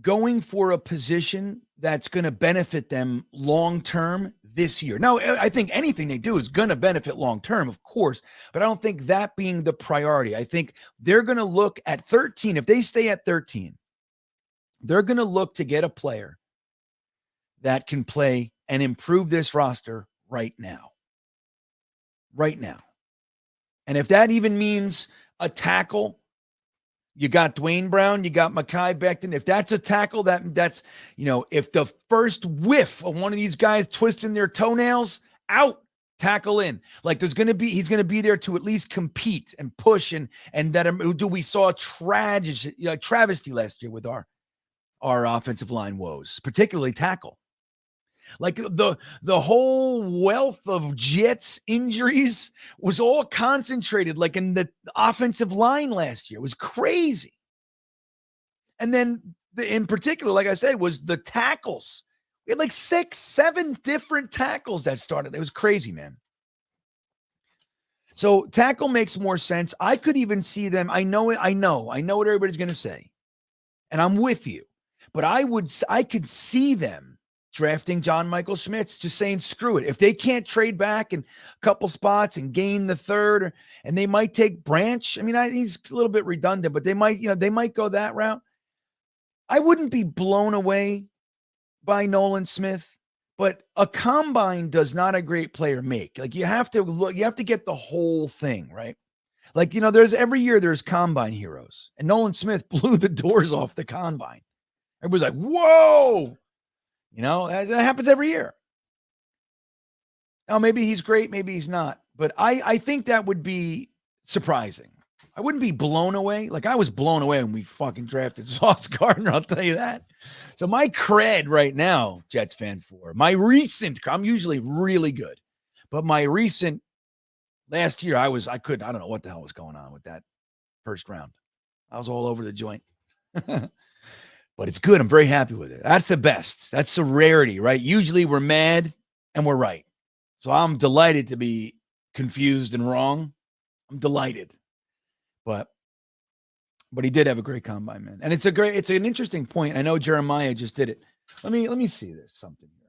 going for a position that's going to benefit them long-term this year. Now, I think anything they do is going to benefit long-term, of course, but I don't think that being the priority. I think they're going to look at 13. If they stay at 13, they're going to look to get a player that can play and improve this roster right now. Right now. And if that even means a tackle, you got Dwayne Brown, you got Mekhi Becton. If that's a tackle, that's if the first whiff of one of these guys twisting their toenails, out, tackle in. Like he's going to be there to at least compete and push and that we saw a travesty last year with our offensive line woes, particularly tackle. Like the whole wealth of Jets injuries was all concentrated like in the offensive line last year. It was crazy. And then in particular, like I said, was the tackles. We had like 6, 7 different tackles that started. It was crazy, man. So tackle makes more sense. I could even see them. I know it. I know what everybody's going to say. And I'm with you. But I could see them drafting John Michael Schmitz, just saying, screw it. If they can't trade back in a couple spots and gain the third, and they might take Branch. I mean, he's a little bit redundant, but they might go that route. I wouldn't be blown away by Nolan Smith, but a combine does not a great player make. Like you have to get the whole thing, right? Like, every year there's combine heroes, and Nolan Smith blew the doors off the combine. Everybody's like, whoa, that happens every year. Now, maybe he's great, maybe he's not, but I think that would be surprising. I wouldn't be blown away. Like I was blown away when we fucking drafted Sauce Gardner. I'll tell you that. So my cred right now, Jets fan 4, I'm usually really good, but my recent last year, I don't know what the hell was going on with that first round. I was all over the joint, but it's good. I'm very happy with it. That's the best. That's the rarity, right? Usually we're mad and we're right. So I'm delighted to be confused and wrong. I'm delighted. But he did have a great combine, man. And it's an interesting point. I know Jeremiah just did it. Let me see something here.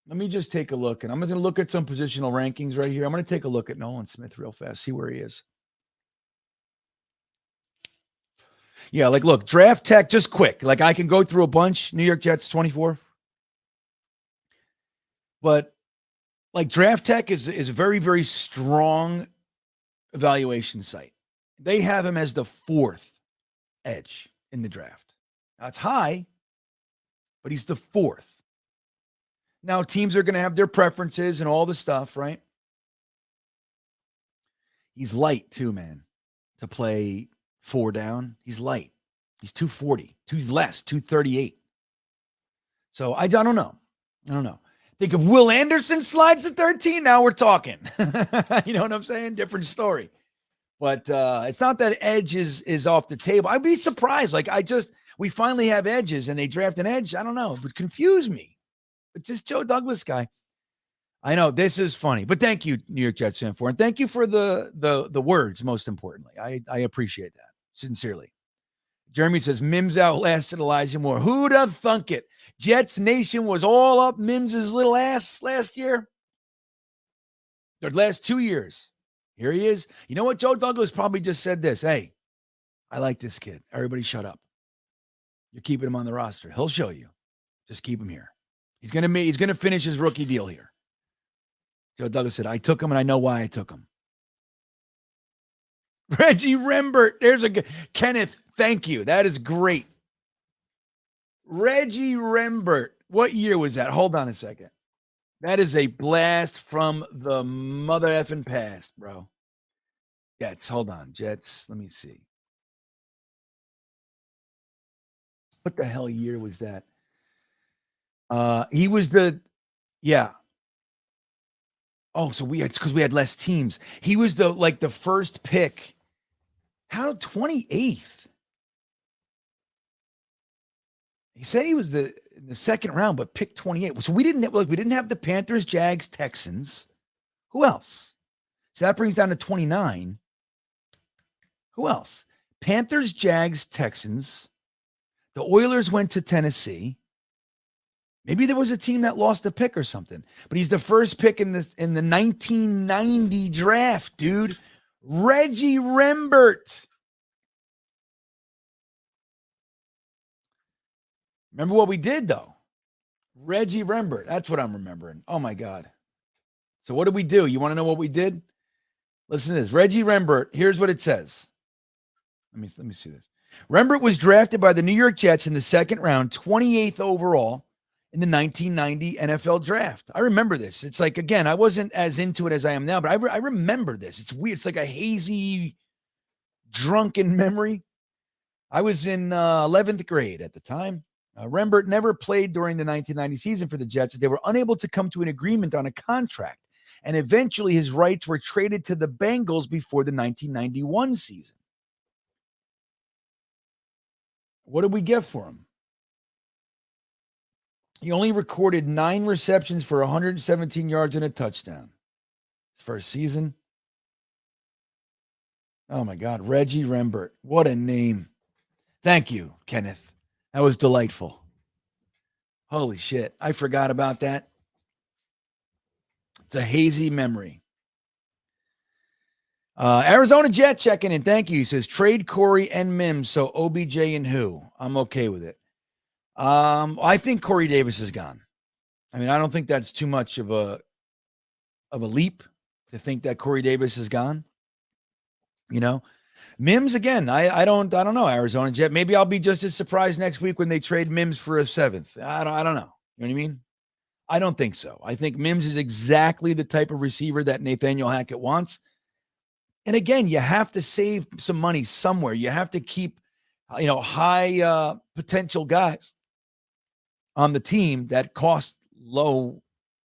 Let me just take a look. And I'm going to look at some positional rankings right here. I'm going to take a look at Nolan Smith real fast, see where he is. Yeah, like, look, draft tech, just quick. Like, I can go through a bunch. New York Jets, 24. But, like, draft tech is a very, very strong evaluation site. They have him as the 4th edge in the draft. Now, it's high, but he's the 4th. Now, teams are going to have their preferences and all the stuff, right? He's light, too, man, to play 4 down. He's light. He's 240. He's less, 238. So, I don't know. Think if Will Anderson slides to 13, now we're talking. You know what I'm saying? Different story. But it's not that edge is off the table. I'd be surprised. Like, we finally have edges and they draft an edge. I don't know. It would confuse me. But this Joe Douglas guy, I know this is funny. But thank you, New York Jets fan 4. And thank you for the words, most importantly. I appreciate that. Sincerely. Jeremy says, Mims outlasted Elijah Moore. Who'd have thunk it? Jets Nation was all up Mims's little ass last year. The last 2 years. Here he is. You know what? Joe Douglas probably just said this. Hey, I like this kid. Everybody shut up. You're keeping him on the roster. He'll show you. Just keep him here. He's gonna finish his rookie deal here. Joe Douglas said, I took him and I know why I took him. Reggie Rembert. There's a good Kenneth. Thank you. That is great. Reggie Rembert. What year was that? Hold on a second. That is a blast from the mother effing past, bro. Jets, hold on. Jets, let me see. What the hell year was that? He was yeah. Oh, so it's because we had less teams. He was the first pick. How 28th? He said he was in the second round, but picked 28. So we didn't have the Panthers, Jags, Texans. Who else? So that brings down to 29. Who else? Panthers, Jags, Texans. The Oilers went to Tennessee. Maybe there was a team that lost a pick or something. But he's the first pick in the 1990 draft, dude. Reggie Rembert. Remember what we did, though? Reggie Rembert. That's what I'm remembering. Oh, my God. So what did we do? You want to know what we did? Listen to this. Reggie Rembert. Here's what it says. Let me see this. Rembert was drafted by the New York Jets in the second round, 28th overall in the 1990 NFL draft. I remember this. It's like, again, I wasn't as into it as I am now, but I remember this. It's weird. It's like a hazy, drunken memory. I was in 11th grade at the time. Rembert never played during the 1990 season for the Jets. They were unable to come to an agreement on a contract, and eventually his rights were traded to the Bengals before the 1991 season. What did we get for him? He only recorded 9 receptions for 117 yards and a touchdown. His first season. Oh, my God. Reggie Rembert. What a name. Thank you, Kenneth. That was delightful. Holy shit. I forgot about that. It's a hazy memory. Arizona Jet checking in. Thank you. He says, trade Corey and Mims, so OBJ and who? I'm okay with it. I think Corey Davis is gone. I mean, I don't think that's too much of a leap to think that Corey Davis is gone. You know, Mims again. I don't know. Arizona Jet. Maybe I'll be just as surprised next week when they trade Mims for a 7th. I don't know. You know what I mean? I don't think so. I think Mims is exactly the type of receiver that Nathaniel Hackett wants. And again, you have to save some money somewhere. You have to keep, high potential guys on the team that cost low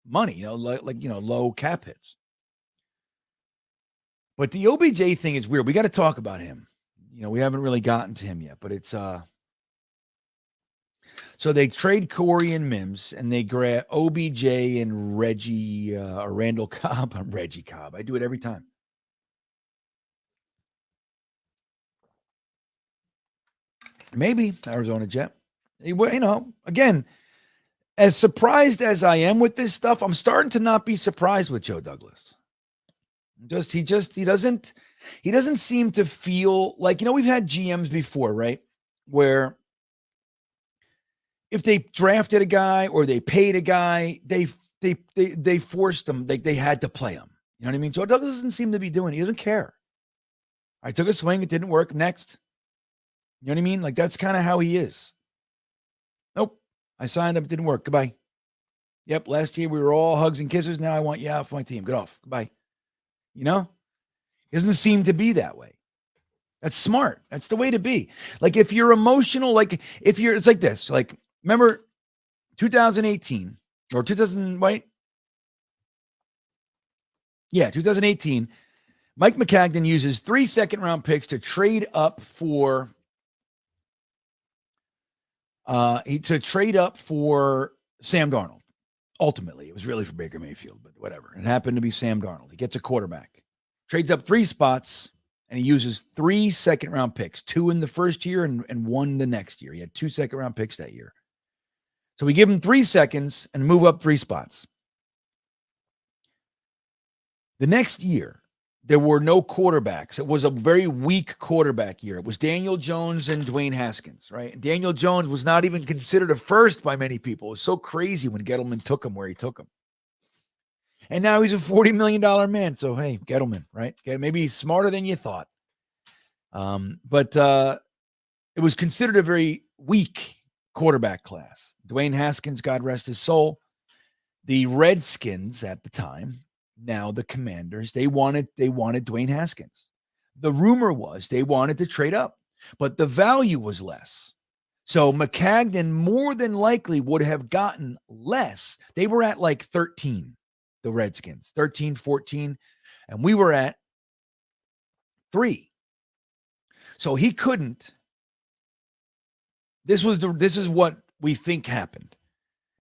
money, low cap hits. But the OBJ thing is weird. We got to talk about him. We haven't really gotten to him yet, but it's so they trade Corey and Mims and they grab OBJ and Reggie or Randall Cobb. I'm Reggie Cobb. I do it every time. Maybe Arizona Jet. Again, as surprised as I am with this stuff, I'm starting to not be surprised with Joe Douglas. He doesn't seem to feel like, we've had GMs before, right? Where if they drafted a guy or they paid a guy, they forced them, they had to play him. You know what I mean? Joe Douglas doesn't seem to be doing it. He doesn't care. I took a swing, it didn't work. Next. You know what I mean? Like, that's kind of how he is. Nope. I signed up, it didn't work. Goodbye. Yep, last year we were all hugs and kisses. Now I want you off my team. Get off. Goodbye. He doesn't seem to be that way. That's smart. That's the way to be. Like, if you're emotional, it's like this. Like, remember 2018 or 2000, right? Yeah, 2018. Mike McCagnon uses 3 second-round picks to trade up for Sam Darnold. Ultimately, it was really for Baker Mayfield, but whatever. It happened to be Sam Darnold. He gets a quarterback, trades up 3 spots, and he uses 3 second-round picks, 2 in the first year and 1 the next year. He had 2 second-round picks that year. So we give him 3 seconds and move up 3 spots. The next year, there were no quarterbacks. It was a very weak quarterback year. It was Daniel Jones and Dwayne Haskins, right? And Daniel Jones was not even considered a first by many people. It was so crazy when Gettleman took him where he took him. And now he's a $40 million man. So, hey, Gettleman, right? Maybe he's smarter than you thought. But it was considered a very weak quarterback class. Dwayne Haskins, God rest his soul. The Redskins at the time, now the Commanders, they wanted Dwayne Haskins. The rumor was they wanted to trade up, but the value was less. So McCagnon more than likely would have gotten less. They were at like 13, the Redskins, 13, 14, and we were at 3. So he couldn't. This is what we think happened.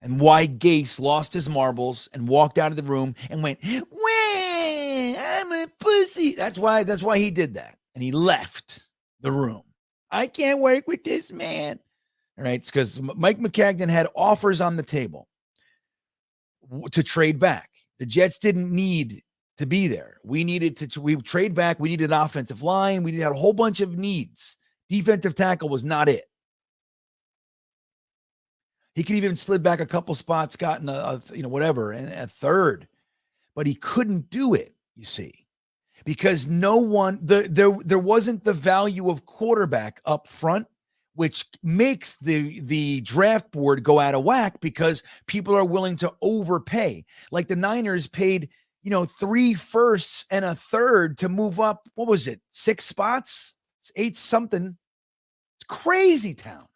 And why Gase lost his marbles and walked out of the room and went, "Wah, I'm a pussy." That's why he did that. And he left the room. I can't work with this man. All right. It's because Mike McCagnon had offers on the table to trade back. The Jets didn't need to be there. We trade back. We needed an offensive line. We had a whole bunch of needs. Defensive tackle was not it. He could even slid back a couple spots, gotten a third, but he couldn't do it, you see, because there wasn't the value of quarterback up front, which makes the draft board go out of whack because people are willing to overpay. Like the Niners paid, 3 firsts and a third to move up. What was it? 6 spots, 8 something. It's crazy town.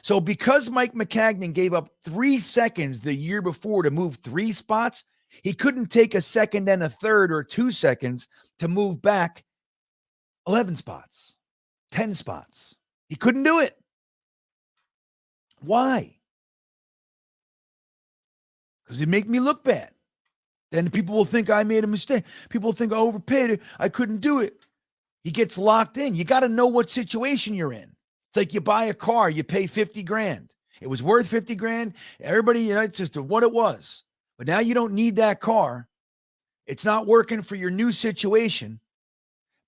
So because Mike Maccagnan gave up 3 seconds the year before to move 3 spots, he couldn't take a second and a third or 2 seconds to move back 11 spots, 10 spots. He couldn't do it. Why? Because it make me look bad. Then people will think I made a mistake. People will think I overpaid it. I couldn't do it. He gets locked in. You got to know what situation you're in. It's like you buy a car, you pay 50 grand. It was worth 50 grand. Everybody, it's just what it was. But now you don't need that car. It's not working for your new situation,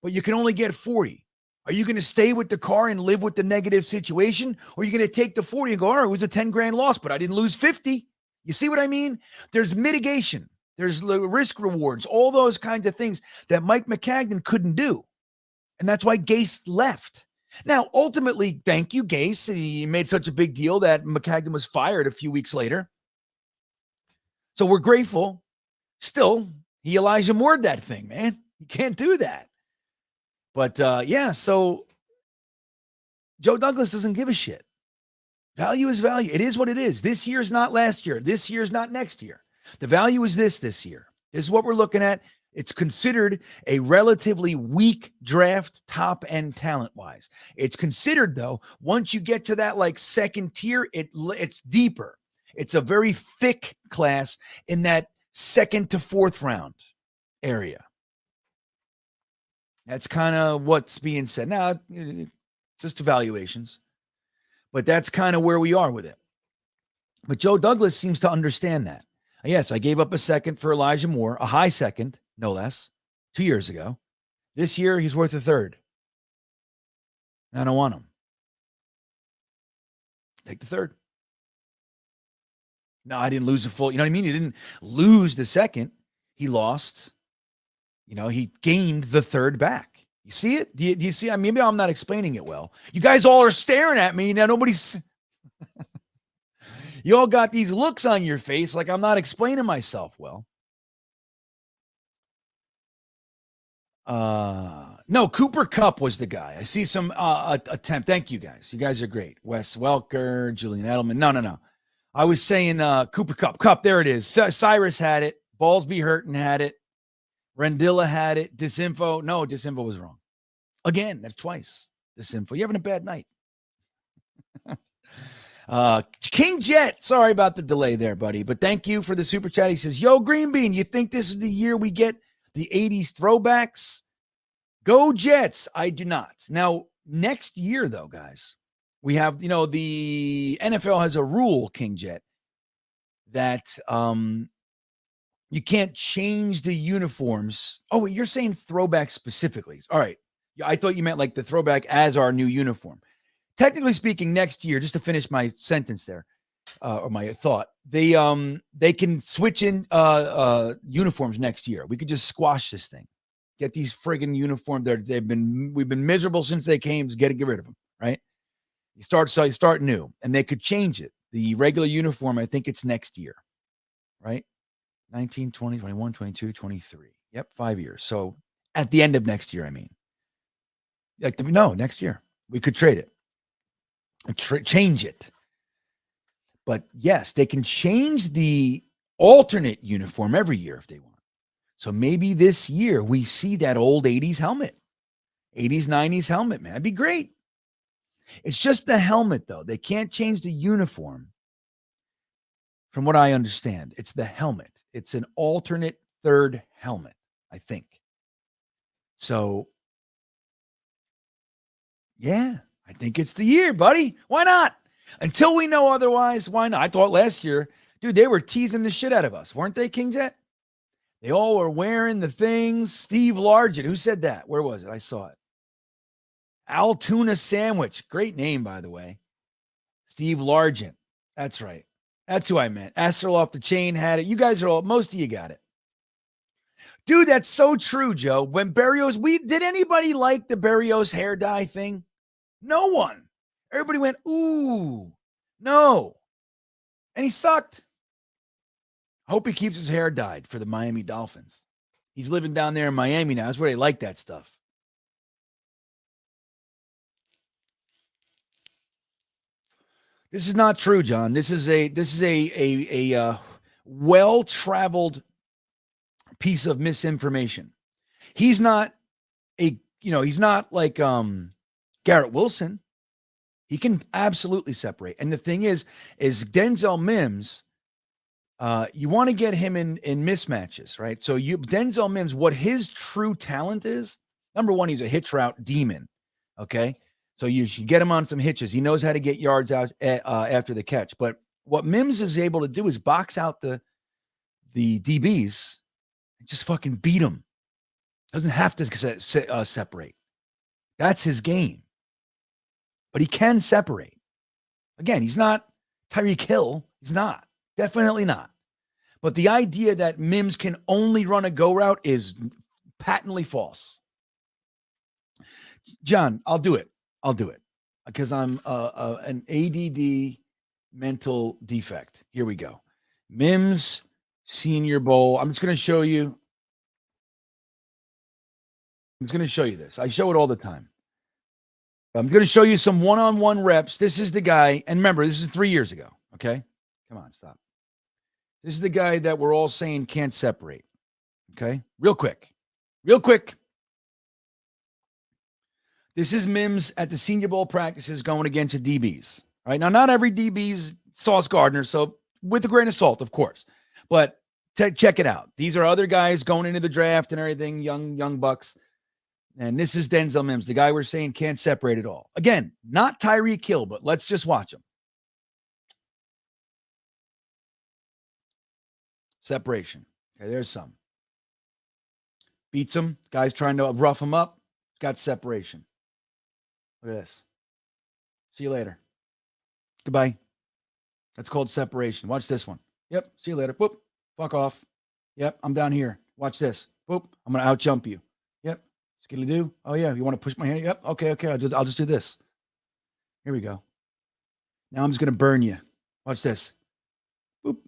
but you can only get 40. Are you going to stay with the car and live with the negative situation? Or are you going to take the 40 and go, all right, it was a 10 grand loss, but I didn't lose 50. You see what I mean? There's mitigation. There's risk rewards, all those kinds of things that Mike Maccagnan couldn't do. And that's why Gase left. Now, ultimately, thank you, Gase. He made such a big deal that Maccagnan was fired a few weeks later. So we're grateful. Still, he Elijah Moore'd that thing, man. You can't do that. But, so Joe Douglas doesn't give a shit. Value is value. It is what it is. This year's not last year. This year's not next year. The value is this year. This is what we're looking at. It's considered a relatively weak draft, top end talent-wise. It's considered, though, once you get to that like second tier, it's deeper. It's a very thick class in that second to fourth round area. That's kind of what's being said. Now, just evaluations. But that's kind of where we are with it. But Joe Douglas seems to understand that. Yes, I gave up a second for Elijah Moore, a high second, no less, 2 years ago. This year, he's worth a third. And I don't want him. Take the third. No, I didn't lose the full. You know what I mean? He didn't lose the second. He lost. He gained the third back. You see it? Do you see? Maybe I'm not explaining it well. You guys all are staring at me. Now nobody's... You all got these looks on your face like I'm not explaining myself well. No, Cooper Kupp was the guy. I see some attempt. Thank you, guys. You guys are great. Wes Welker, Julian Edelman. No. I was saying Cooper Kupp. Kupp, there it is. Cyrus had it. Ballsby Hurton had it. Rendilla had it. Disinfo. No, Disinfo was wrong. Again, that's twice. Disinfo. You're having a bad night. King Jet, sorry about the delay there, buddy, but thank you for the super chat. He says, yo, GreenBean, you think this is the year we get the 80s throwbacks? Go Jets. I do not. Now, next year, though, guys, we have, the NFL has a rule, King Jet, that you can't change the uniforms. Oh, you're saying throwback specifically. All right. I thought you meant like the throwback as our new uniform. Technically speaking, next year, just to finish my sentence there, or my thought, they can switch in uniforms next year. We could just squash this thing, get these friggin' uniforms. We've been miserable since they came. Just get rid of them, right? You start new, and they could change it. The regular uniform, I think it's next year, right? 19, 20, 21, 22, 23. Yep, 5 years. So at the end of next year, next year we could trade it. Change it. But yes, they can change the alternate uniform every year if they want. So maybe this year we see that old 80s helmet, 80s, 90s helmet, man. That'd be great. It's just the helmet, though. They can't change the uniform. From what I understand, it's the helmet. It's an alternate third helmet, I think. So, yeah. I think it's the year, buddy. Why not? Until we know otherwise, why not? I thought last year, dude, they were teasing the shit out of us, weren't they, King Jet? They all were wearing the things. Steve Largent, who said that? Where was it? I saw it. Altoona Sandwich. Great name, by the way. Steve Largent. That's right. That's who I meant. Astral Off the Chain had it. You guys are most of you got it. Dude, that's so true, Joe. When Berrios, did anybody like the Berrios hair dye thing? No one. Everybody went, ooh, no. And he sucked. Hope he keeps his hair dyed for the Miami Dolphins. He's living down there in Miami now. That's where they like that stuff. This is not true, John. This is a well-traveled piece of misinformation. He's not he's not like Garrett Wilson. He can absolutely separate. And the thing is Denzel Mims, you want to get him in mismatches, right? So Denzel Mims, what his true talent is, number one, he's a hitch route demon. Okay. So you should get him on some hitches. He knows how to get yards out after the catch. But what Mims is able to do is box out the DBs and just fucking beat them. Doesn't have to separate. That's his game. But he can separate. Again, he's not Tyreek Hill. He's not. Definitely not. But the idea that Mims can only run a go route is patently false. John, I'll do it. Because I'm an ADD mental defect. Here we go. Mims Senior Bowl. I'm just going to show you. This. I show it all the time. I'm going to show you some one-on-one reps. This is the guy. And remember, this is 3 years ago. Okay? Come on, stop. This is the guy that we're all saying can't separate. Okay? Real quick. This is Mims at the Senior Bowl practices going against the DBs. Right? Now, not every DB's Sauce Gardner, so with a grain of salt, of course. But check it out. These are other guys going into the draft and everything, young bucks. And this is Denzel Mims, the guy we're saying can't separate at all. Again, not Tyreek Hill, but let's just watch him. Separation. Okay, there's some. Beats him. Guy's trying to rough him up. Got separation. Look at this. See you later. Goodbye. That's called separation. Watch this one. Yep. See you later. Boop. Fuck off. Yep. I'm down here. Watch this. Boop. I'm going to out-jump you. Yep. Skilly-doo. Oh, yeah. You want to push my hand? Yep. Okay. I'll just do this. Here we go. Now I'm just going to burn you. Watch this. Boop.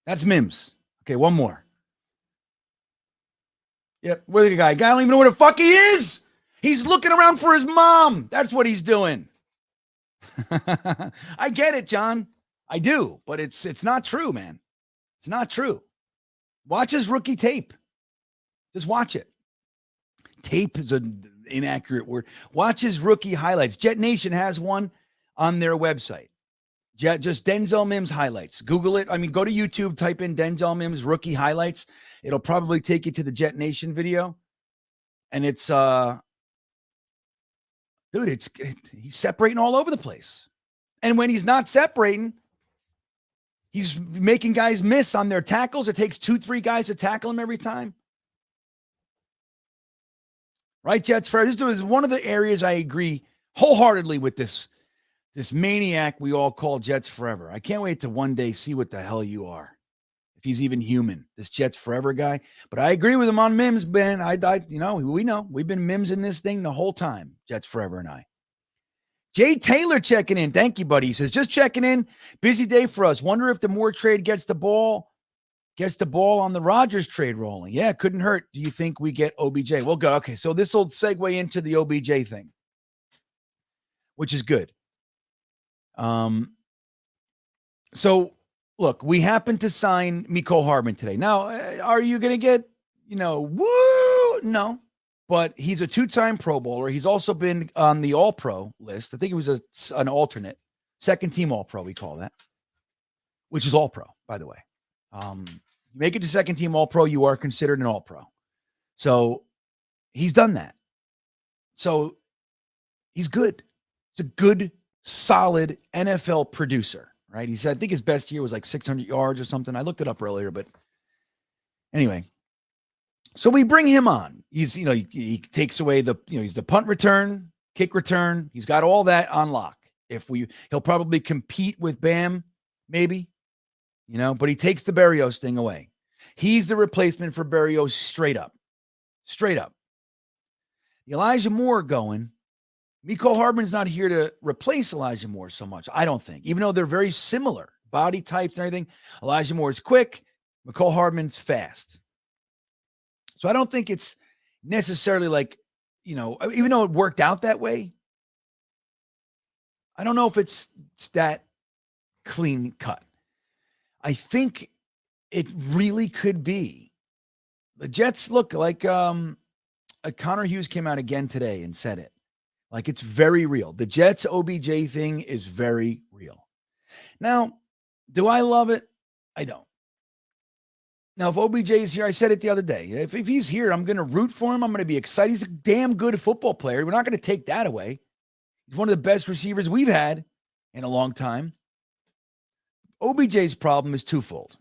That's Mims. Okay, one more. Yep. Where's the guy? Guy don't even know where the fuck he is. He's looking around for his mom. That's what he's doing. I get it, John. I do, but it's not true, man. It's not true. Watch his rookie tape. Just watch it. Tape is an inaccurate word. Watch his rookie highlights. Jetnation has one on their website. Just Denzel Mims highlights. Google it. I mean, go to YouTube, type in Denzel Mims rookie highlights. It'll probably take you to the Jetnation video. And it's, dude, he's separating all over the place. And when he's not separating, he's making guys miss on their tackles. It takes 2-3 guys to tackle him every time. Right, Jets? This is one of the areas I agree wholeheartedly with this maniac we all call Jets Forever. I can't wait to one day see what the hell you are. If he's even human, this Jets Forever guy. But I agree with him on Mims, Ben. We know. We've been Mims in this thing the whole time, Jets Forever and I. Jay Taylor checking in. Thank you, buddy. He says, just checking in. Busy day for us. Wonder if the Moore trade gets the ball on the Rodgers trade rolling. Yeah, couldn't hurt. Do you think we get OBJ? We'll go. Okay, so this will segue into the OBJ thing, which is good. So look, we happen to sign Mecole Hardman today. Now, are you going to get, woo? No, but he's a 2-time Pro Bowler. He's also been on the All-Pro list. I think he was an alternate, second team All-Pro, we call that, which is All-Pro, by the way. You make it to second team All-Pro, you are considered an All-Pro. So he's done that. So he's good. He's a good, solid NFL producer, right? He said, I think his best year was like 600 yards or something. I looked it up earlier, but anyway. So we bring him on. He's, he takes away he's the punt return, kick return. He's got all that on lock. He'll probably compete with Bam, maybe, but he takes the Berrios thing away. He's the replacement for Berrios straight up. Elijah Moore going. Mecole Hardman's not here to replace Elijah Moore so much, I don't think. Even though they're very similar body types and everything. Elijah Moore's quick. Mecole Hardman's fast. So I don't think it's necessarily like, even though it worked out that way, I don't know if it's that clean cut. I think it really could be. The Jets look like Connor Hughes came out again today and said it. Like, it's very real. The Jets OBJ thing is very real. Now, do I love it? I don't. Now, if OBJ is here, I said it the other day. If he's here, I'm going to root for him. I'm going to be excited. He's a damn good football player. We're not going to take that away. He's one of the best receivers we've had in a long time. OBJ's problem is threefold,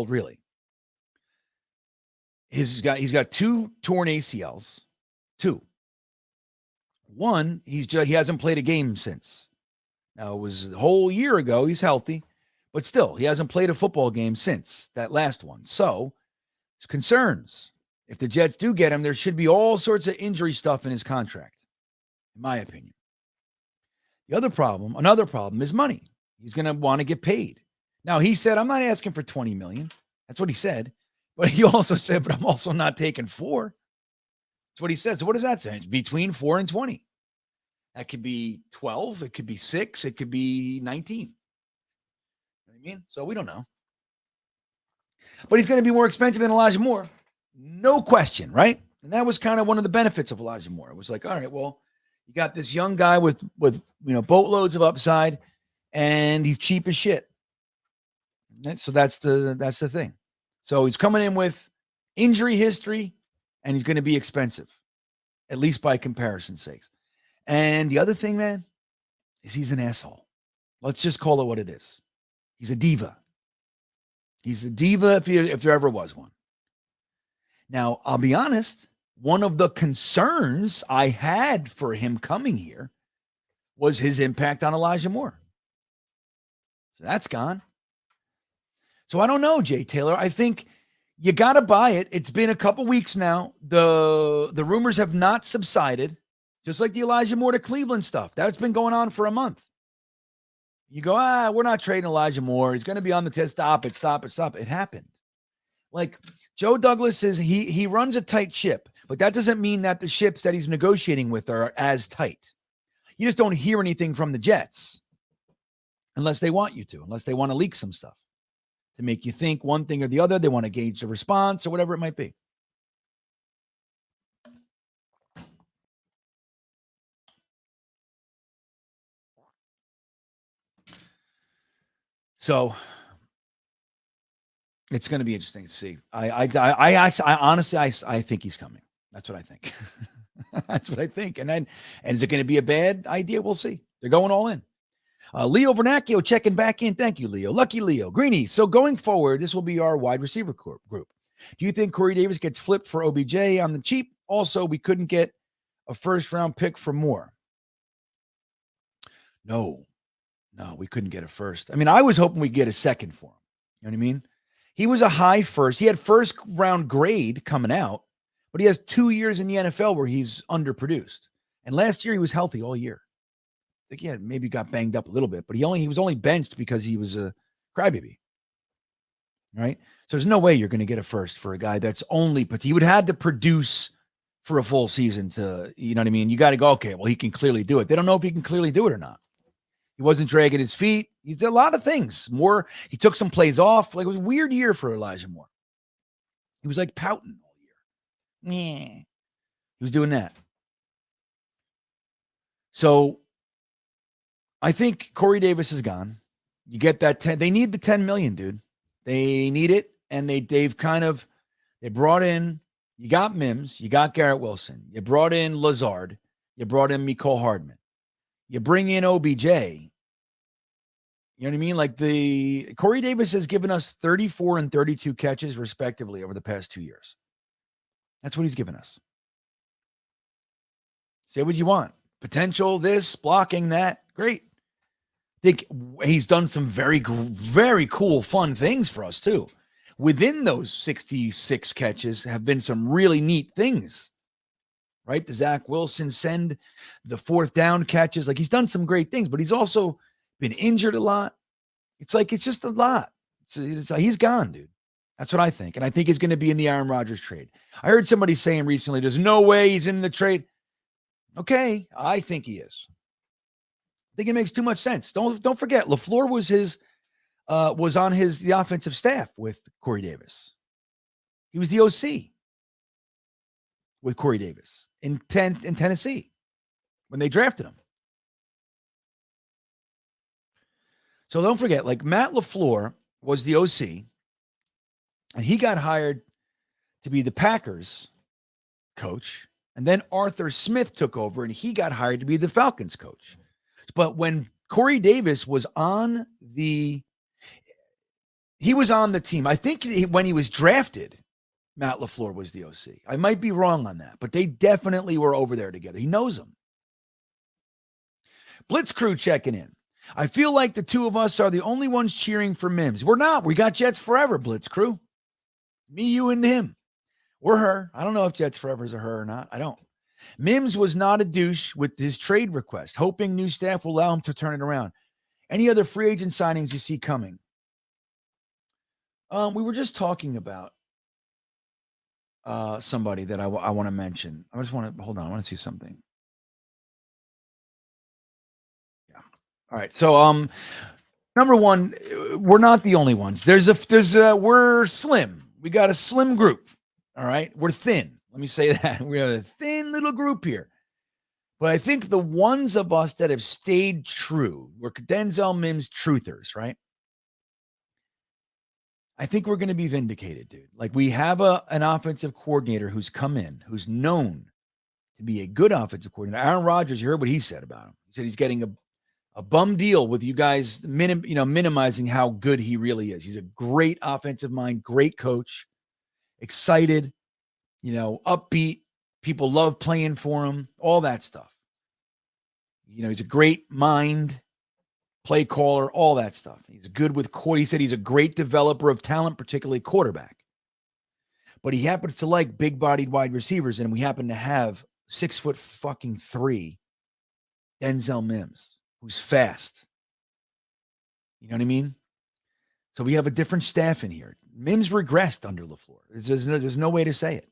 really. He's got 2 torn ACLs. 2. One, he hasn't played a game since. Now, it was a whole year ago. He's healthy, but still, he hasn't played a football game since that last one. So, it's concerns. If the Jets do get him, there should be all sorts of injury stuff in his contract, in my opinion. Another problem is money. He's going to want to get paid. Now, he said, I'm not asking for $20 million. That's what he said. But he also said, but I'm also not taking 4. That's what he said. So what does that say? It's between 4 and 20. That could be 12. It could be 6. It could be 19. You know what I mean? So we don't know. But he's going to be more expensive than Elijah Moore. No question, right? And that was kind of one of the benefits of Elijah Moore. It was like, all right, well, you got this young guy with boatloads of upside, and he's cheap as shit. So that's the thing. So he's coming in with injury history, and he's going to be expensive, at least by comparison's sakes. And the other thing, man, is he's an asshole. Let's just call it what it is. He's a diva. He's a diva if there ever was one. Now, I'll be honest. One of the concerns I had for him coming here was his impact on Elijah Moore. So that's gone. So I don't know, Jay Taylor. I think you got to buy it. It's been a couple weeks now. The rumors have not subsided, just like the Elijah Moore to Cleveland stuff. That's been going on for a month. You go, we're not trading Elijah Moore. He's going to be on the test. Stop it. It happened. Like Joe Douglas says, he runs a tight ship, but that doesn't mean that the ships that he's negotiating with are as tight. You just don't hear anything from the Jets unless they want you to, unless they want to leak some stuff to make you think one thing or the other. They want to gauge the response or whatever it might be. So it's going to be interesting to see. I honestly think he's coming. That's what I think. That's what I think. And is it going to be a bad idea? We'll see. They're going all in. Leo Vernacchio checking back in. Thank you, Leo. Lucky Leo. Greeny. So going forward, this will be our wide receiver group. Do you think Corey Davis gets flipped for OBJ on the cheap? Also, we couldn't get a first-round pick for Moore. No, we couldn't get a first. I mean, I was hoping we'd get a second for him. You know what I mean? He was a high first. He had first-round grade coming out, but he has 2 years in the NFL where he's underproduced. And last year, he was healthy all year. I think he maybe got banged up a little bit, but he was only benched because he was a crybaby. Right? So there's no way you're going to get a first for a guy that's but he would have had to produce for a full season to, you know what I mean? You got to go, okay, well, he can clearly do it. They don't know if he can clearly do it or not. He wasn't dragging his feet. He did a lot of things. He took some plays off. Like, it was a weird year for Elijah Moore. He was like pouting all year. Yeah. He was doing that. So I think Corey Davis is gone. You get that 10. They need the 10 million, dude. They need it. And they brought in, you got Mims, you got Garrett Wilson, you brought in Lazard, you brought in Mecole Hardman. You bring in OBJ. You know what I mean? Like Corey Davis has given us 34 and 32 catches respectively over the past 2 years. That's what he's given us. Say what you want. Potential, this, blocking, that. Great. I think he's done some very, very cool, fun things for us too. Within those 66 catches have been some really neat things. Right? The Zach Wilson send, the fourth down catches. Like, he's done some great things, but he's also been injured a lot. It's just a lot. He's gone, dude. That's what I think. And I think he's going to be in the Aaron Rodgers trade. I heard somebody saying recently, there's no way he's in the trade. Okay, I think he is. think it makes too much sense. Don't forget, LaFleur was on the offensive staff with Corey Davis. He was the OC with Corey Davis in Tennessee when they drafted him. So don't forget, like Matt LaFleur was the OC, and he got hired to be the Packers coach. And then Arthur Smith took over, and he got hired to be the Falcons coach. But when Corey Davis was on the team, I think when he was drafted, Matt LaFleur was the OC. I might be wrong on that, but they definitely were over there together. He knows them. Blitz Crew checking in. I feel like the two of us are the only ones cheering for Mims. We're not. We got Jets Forever, Blitz Crew. Me, you, and him. We're her. I don't know if Jets Forever is a her or not. I don't. Mims was not a douche with his trade request, hoping new staff will allow him to turn it around. Any other free agent signings you see coming? We were just talking about somebody that I want to mention. I just want to hold on. I want to see something. Yeah. All right. So, number one, we're not the only ones. We're slim. We got a slim group. All right. We're thin. Let me say that. We have a thin little group here. But I think the ones of us that have stayed true, we're Denzel Mims truthers, right? I think we're going to be vindicated, dude. Like we have an offensive coordinator who's come in, who's known to be a good offensive coordinator. Aaron Rodgers, you heard what he said about him. He said he's getting a bum deal with you guys, minimizing how good he really is. He's a great offensive mind, great coach, excited, upbeat. People love playing for him, all that stuff. He's a great mind, play caller, all that stuff. He's good with he said he's a great developer of talent, particularly quarterback. But he happens to like big-bodied wide receivers, and we happen to have 6'3" Denzel Mims, who's fast. You know what I mean? So we have a different staff in here. Mims regressed under LaFleur. There's no way to say it.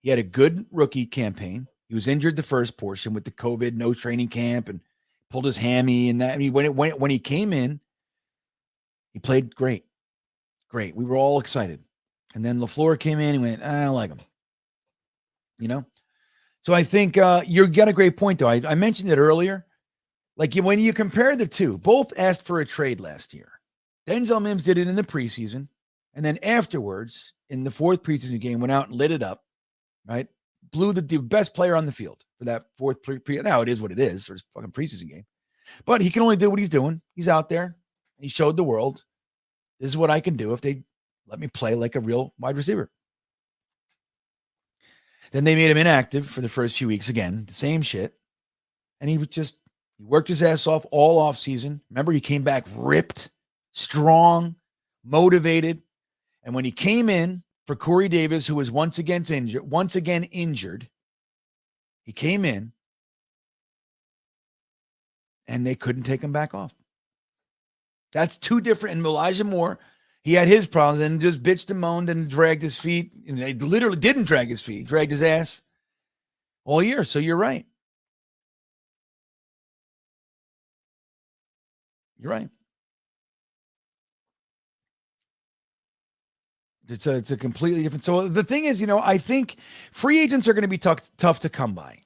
He had a good rookie campaign. He was injured the first portion with the COVID, no training camp, and pulled his hammy and that. I mean, when he came in, he played great. Great. We were all excited. And then LaFleur came in and went, I don't like him. So I think you got a great point, though. I mentioned it earlier. Like when you compare the two, both asked for a trade last year. Denzel Mims did it in the preseason. And then afterwards, in the fourth preseason game, went out and lit it up, right? Blew the best player on the field for that fourth preseason. Now it is what it is. It's a fucking preseason game. But he can only do what he's doing. He's out there. He showed the world, this is what I can do if they let me play like a real wide receiver. Then they made him inactive for the first few weeks again. The same shit. And he worked his ass off all off season. Remember, he came back ripped, strong, motivated. And when he came in for Corey Davis, who was once again injured, he came in and they couldn't take him back off. That's two different. And Elijah Moore, he had his problems and just bitched and moaned and dragged his feet. And they literally didn't drag his feet. He dragged his ass all year. So you're right. You're right. It's a completely different. So the thing is, I think free agents are going to be tough to come by.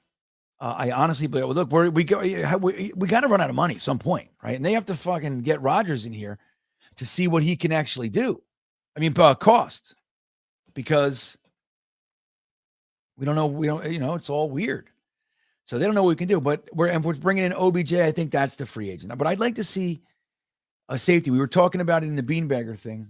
I honestly believe. Look, we got to run out of money at some point, right? And they have to fucking get Rodgers in here to see what he can actually do. I mean, cost, because we don't know. It's all weird. So they don't know what we can do. But we're bringing in OBJ. I think that's the free agent. But I'd like to see a safety. We were talking about it in the beanbagger thing.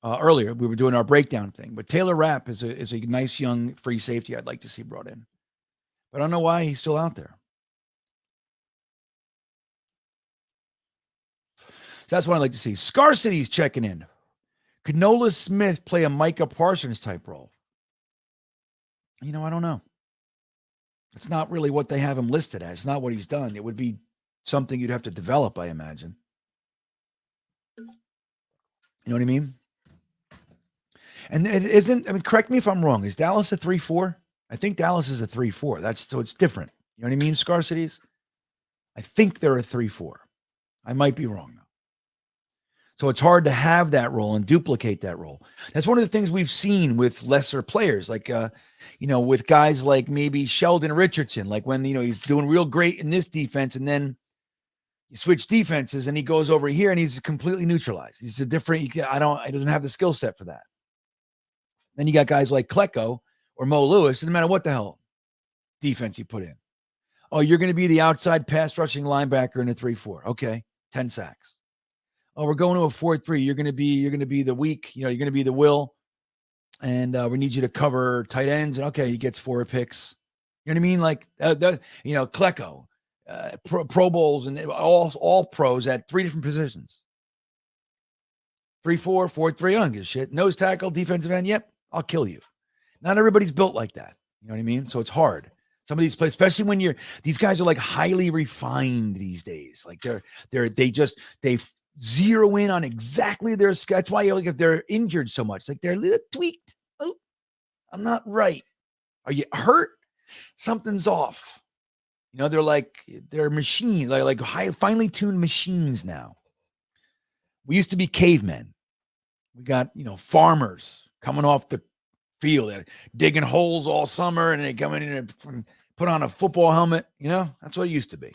Earlier, we were doing our breakdown thing, but Taylor Rapp is a nice young free safety I'd like to see brought in. But I don't know why he's still out there. So that's what I'd like to see. Scarcity's checking in. Could Nola Smith play a Micah Parsons type role? I don't know. It's not really what they have him listed as. It's not what he's done. It would be something you'd have to develop, I imagine. You know what I mean? And it isn't, correct me if I'm wrong. Is Dallas a 3-4? I think Dallas is a 3-4. So it's different. You know what I mean? Scarcities. I think they're a 3-4. I might be wrong though. So it's hard to have that role and duplicate that role. That's one of the things we've seen with lesser players, like, with guys like maybe Sheldon Richardson, like when, he's doing real great in this defense and then you switch defenses and he goes over here and he's completely neutralized. He's a different, he doesn't have the skill set for that. Then you got guys like Klecko or Mo Lewis, no matter what the hell defense you put in. Oh, you're going to be the outside pass rushing linebacker in a 3-4. Okay. 10 sacks. Oh, we're going to a 4-3. You're going to be the weak, you're going to be the will. And we need you to cover tight ends. And okay, he gets 4 picks. You know what I mean? Like, Klecko, Pro Bowls and all pros at 3 different positions. 3-4, 4-3, I don't give a shit. Nose tackle, defensive end. Yep, I'll kill you. Not everybody's built like that. You know what I mean? So it's hard. Some of these plays, especially when these guys are like highly refined these days. Like they zero in on exactly their skill. That's why if they're injured so much, like they're a little tweaked. Oh, I'm not right. Are you hurt? Something's off. They're machines, like high, finely tuned machines now. We used to be cavemen. We got, farmers coming off the field. They're digging holes all summer and they come in and put on a football helmet. That's what it used to be.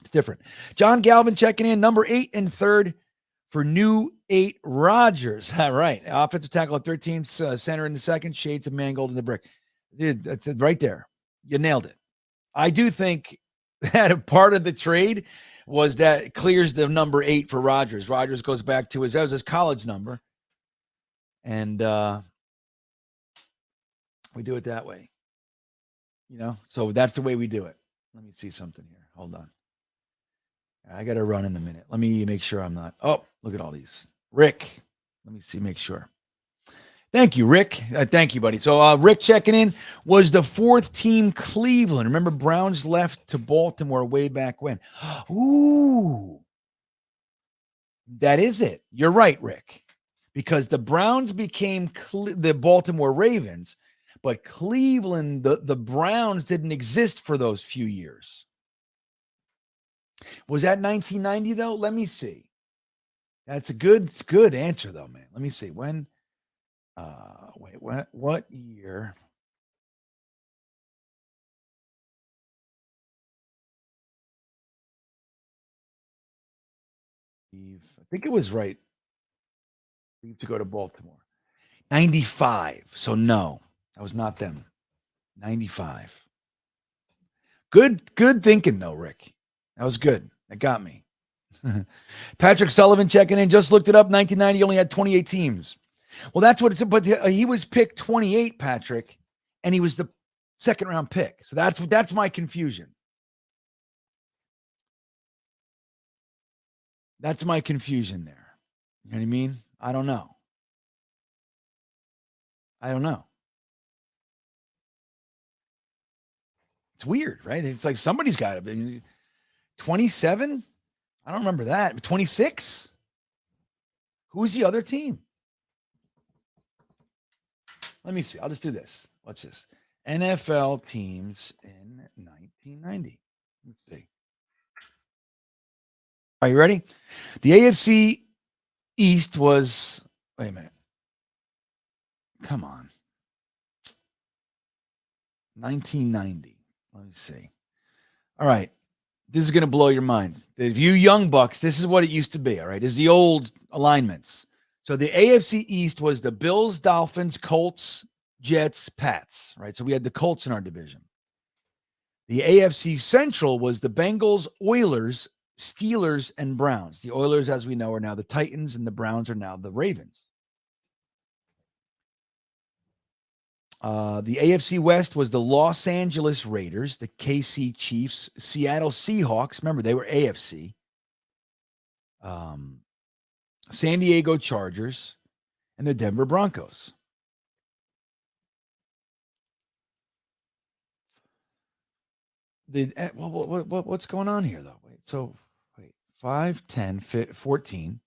It's different. John Galvin checking in, number 8 and 3rd for new 8 Rodgers. All right. Offensive tackle at 13th, center in the 2nd, shades of Mangold in the brick. That's it right there. You nailed it. I do think that a part of the trade was that it clears the number 8 for Rodgers. Rodgers goes back to that was his college number. And we do it that way. So that's the way we do it. Let me see something here. Hold on. I got to run in a minute. Let me make sure I'm not. Oh, look at all these. Rick, let me see, make sure. Thank you, Rick. Thank you, buddy. So Rick checking in was the 4th team Cleveland. Remember, Browns left to Baltimore way back when. Ooh, that is it. You're right, Rick, because the Browns became the Baltimore Ravens, but Cleveland, the Browns didn't exist for those few years. Was that 1990 though? Let me see. That's a good answer though, man. Let me see. When what year? I think it was right to go to Baltimore. 95. So no, that was not them. 95. Good thinking though, Rick. That was good. That got me. Patrick Sullivan checking in. Just looked it up. 1990 only had 28 teams. Well, that's what it's. But he was picked 28, Patrick, and he was the 2nd round pick. So that's my confusion. That's my confusion there. You know what I mean? I don't know. It's weird, right? It's like somebody's got to be 27. I don't remember that. 26? Who's the other team? Let me see. I'll just do this. What's this? NFL teams in 1990. Let's see. Are you ready? The AFC East was, wait a minute. Come on. 1990. Let me see. All right. This is going to blow your mind. If you young bucks, this is what it used to be, all right? This is the old alignments. So the AFC East was the Bills, Dolphins, Colts, Jets, Pats, right? So we had the Colts in our division. The AFC Central was the Bengals, Oilers, Steelers, and Browns. The Oilers, as we know, are now the Titans, and the Browns are now the Ravens. The AFC West was the Los Angeles Raiders, the KC Chiefs, Seattle Seahawks. Remember, they were AFC. San Diego Chargers, and the Denver Broncos. What's going on here, though? Wait, 5, 10, 14.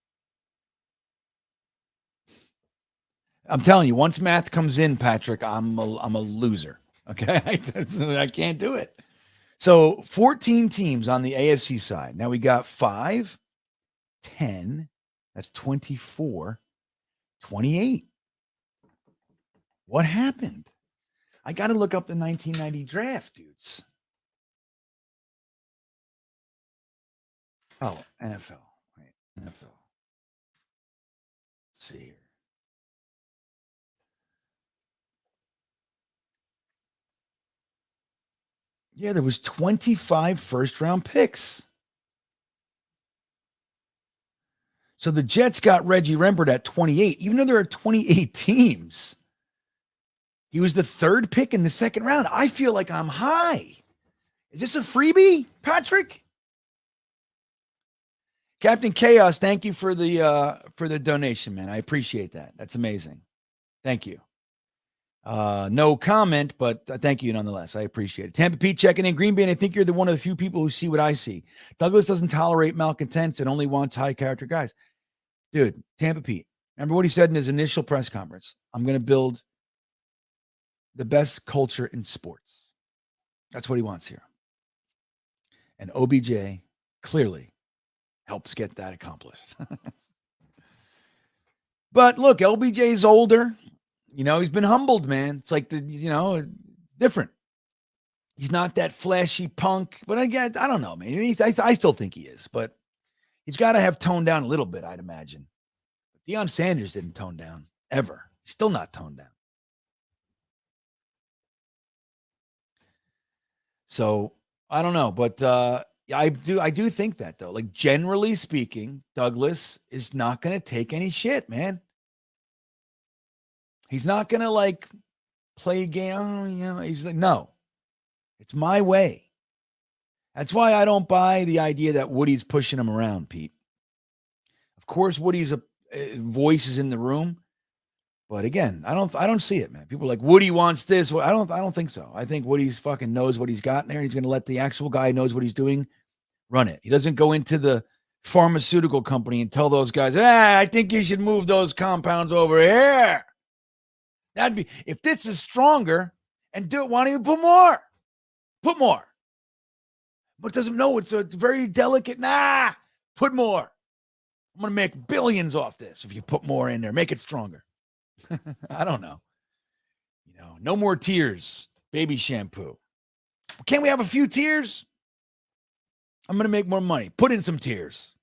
I'm telling you, once math comes in, Patrick, I'm a loser. Okay, I can't do it. So 14 teams on the AFC side. Now we got 5, 10, that's 24, 28. What happened? I got to look up the 1990 draft, dudes. Oh, NFL. Right, NFL. Let's see here. Yeah, there was 25 first-round picks. So the Jets got Reggie Rembert at 28, even though there are 28 teams. He was the third pick in the second round. I feel like I'm high. Is this a freebie, Patrick? Captain Chaos, thank you for the donation, man. I appreciate that. That's amazing. Thank you. No comment, but thank you nonetheless. I appreciate it. Tampa Pete checking in. GreenBean, I think you're one of the few people who see what I see. Douglas doesn't tolerate malcontents and only wants high-character guys. Dude, Tampa Pete, remember what he said in his initial press conference? I'm going to build the best culture in sports. That's what he wants here. And OBJ clearly helps get that accomplished. But look, LBJ's older. You know, he's been humbled, man. It's like different. He's not that flashy punk, but I don't know, man. I still think he is, but he's got to have toned down a little bit, I'd imagine. Deion Sanders didn't tone down ever. He's still not toned down. So I don't know, but I do think that though. Like generally speaking, Douglas is not going to take any shit, man. He's not going to like play a game. He's like, no, it's my way. That's why I don't buy the idea that Woody's pushing him around, Pete. Of course, Woody's voice is in the room, but again, I don't see it, man. People are like, Woody wants this. Well, I don't think so. I think Woody's fucking knows what he's got in there. He's going to let the actual guy who knows what he's doing run it. He doesn't go into the pharmaceutical company and tell those guys, I think you should move those compounds over here. That'd be, if this is stronger and do it, why don't you put more? Put more. But doesn't know it's a very delicate, put more. I'm going to make billions off this if you put more in there. Make it stronger. I don't know. No more tears. Baby shampoo. Can't we have a few tears? I'm going to make more money. Put in some tears.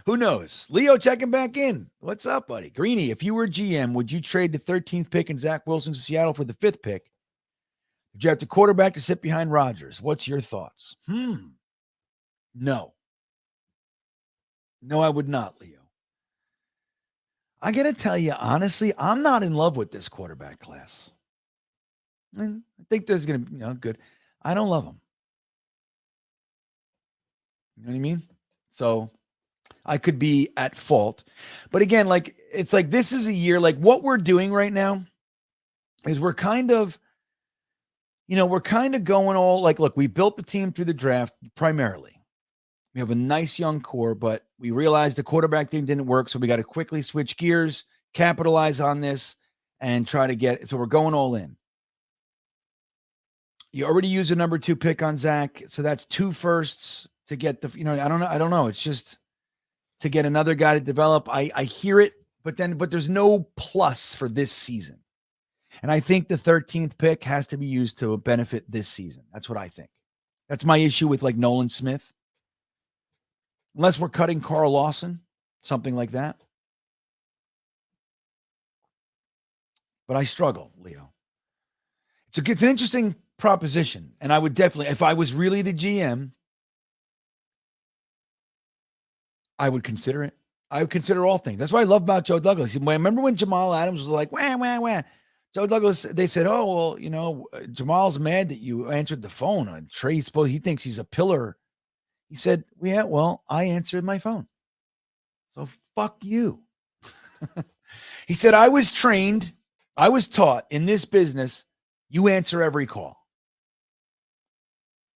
Who knows? Leo checking back in. What's up, buddy? Greeny, if you were GM, would you trade the 13th pick and Zach Wilson to Seattle for the 5th pick? Would you have the quarterback to sit behind Rodgers? What's your thoughts? No. No, I would not, Leo. I got to tell you, honestly, I'm not in love with this quarterback class. I think there's going to be, good. I don't love them. You know what I mean? So I could be at fault. But again, it's like this is a year, like what we're doing right now is we're kind of going all like, look, we built the team through the draft primarily. We have a nice young core, but we realized the quarterback thing didn't work. So we got to quickly switch gears, capitalize on this, and try to get it. So we're going all in. You already used a number 2 pick on Zach. So that's 2 firsts to get the, I don't know. It's just to get another guy to develop. I hear it, but there's no plus for this season. And I think the 13th pick has to be used to benefit this season. That's what I think. That's my issue with like Nolan Smith. Unless we're cutting Carl Lawson, something like that. But I struggle, Leo. It's an interesting proposition. And I would definitely, if I was really the GM, I would consider it. I would consider all things. That's what I love about Joe Douglas. Remember when Jamal Adams was like, wah, wah, wah. Joe Douglas, they said, oh, well, Jamal's mad that you answered the phone. And Trey, he thinks he's a pillar. He said, yeah, well, I answered my phone. So fuck you. He said, I was trained, I was taught in this business, you answer every call.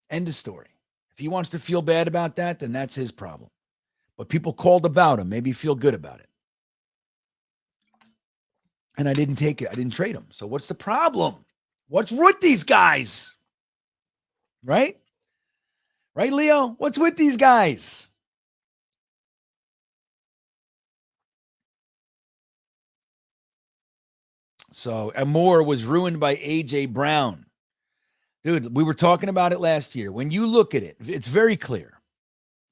End of story. If he wants to feel bad about that, then that's his problem. But people called about him, maybe feel good about it. And I didn't take it. I didn't trade him. So what's the problem? What's with these guys? Right? Right, Leo? What's with these guys? So, Amore was ruined by A.J. Brown. Dude, we were talking about it last year. When you look at it, it's very clear.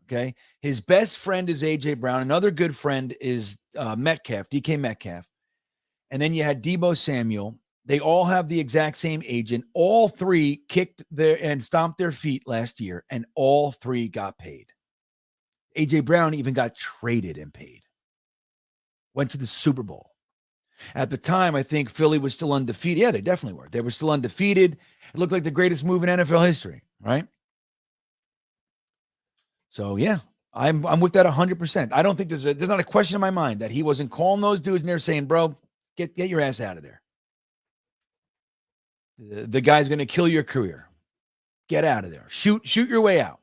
Okay. His best friend is A.J. Brown. Another good friend is Metcalf, DK Metcalf. And then you had Deebo Samuel. They all have the exact same agent. All three kicked their and stomped their feet last year, and all three got paid. A.J. Brown even got traded and paid. Went to the Super Bowl. At the time, I think Philly was still undefeated. Yeah, they definitely were. They were still undefeated. It looked like the greatest move in NFL history, right? So, yeah, I'm with that 100%. I don't think there's not a question in my mind that he wasn't calling those dudes and they're saying, bro, get your ass out of there. The guy's going to kill your career. Get out of there. Shoot your way out.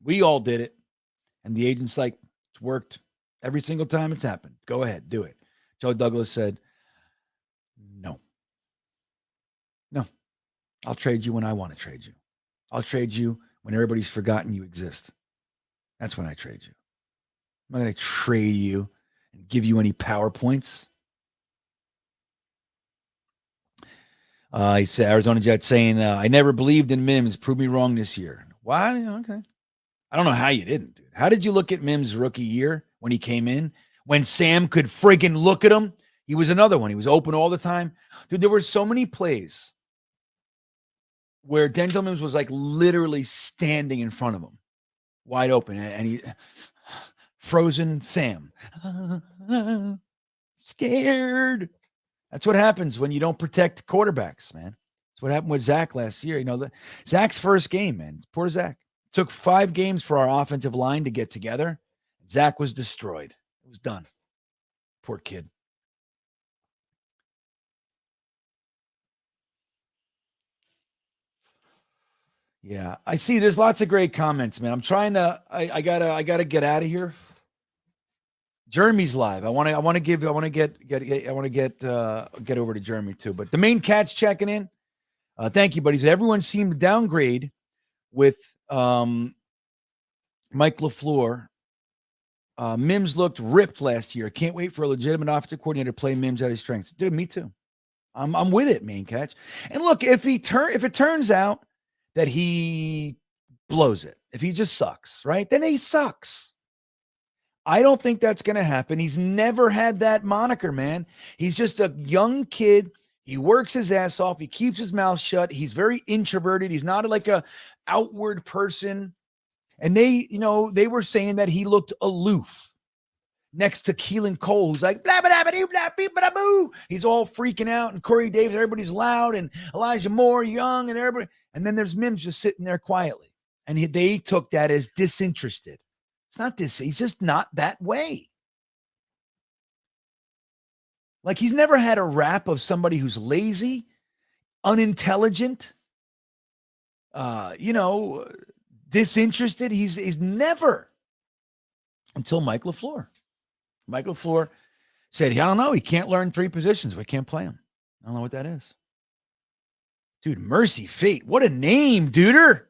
We all did it. And the agent's like, it's worked every single time it's happened. Go ahead, do it. Joe Douglas said, no, I'll trade you when I want to trade you. I'll trade you when everybody's forgotten you exist. That's when I trade you. I'm not going to trade you and give you any PowerPoints. He said, Arizona Jet saying, I never believed in Mims. Prove me wrong this year. Why? Okay. I don't know how you didn't, dude. How did you look at Mims' rookie year when he came in? When Sam could friggin' look at him? He was another one. He was open all the time. Dude, there were so many plays where Denzel Mims was like literally standing in front of him, wide open, and he frozen Sam. Scared. That's what happens when you don't protect quarterbacks, man. That's what happened with Zach last year. You know, Zach's first game, man. Poor Zach. It took 5 games for our offensive line to get together. Zach was destroyed. It was done. Poor kid. Yeah, I see. There's lots of great comments, man. I'm trying to. I gotta get out of here. Jeremy's live. I want to get over to Jeremy too. But the main cat's checking in. Thank you, buddies. Everyone seemed to downgrade with Mike LaFleur. Mims looked ripped last year. Can't wait for a legitimate offensive coordinator to play Mims at his strengths. Dude, me too. I'm with it, main catch. And look, if it turns out that he blows it, if he just sucks, right? Then he sucks. I don't think that's going to happen. He's never had that moniker, man. He's just a young kid. He works his ass off. He keeps his mouth shut. He's very introverted. He's not like a outward person. And they were saying that he looked aloof next to Keelan Cole, who's like, blah, blah, blah, blah, blah, blah, blah. He's all freaking out. And Corey Davis, everybody's loud. And Elijah Moore, young, and everybody. And then there's Mims just sitting there quietly. And they took that as disinterested. It's not this. He's just not that way. Like he's never had a rap of somebody who's lazy, unintelligent, disinterested. He's never until Mike LaFleur. Mike LaFleur said, I don't know. He can't learn 3 positions. We can't play him. I don't know what that is. Dude, Mercy Fate. What a name, duder.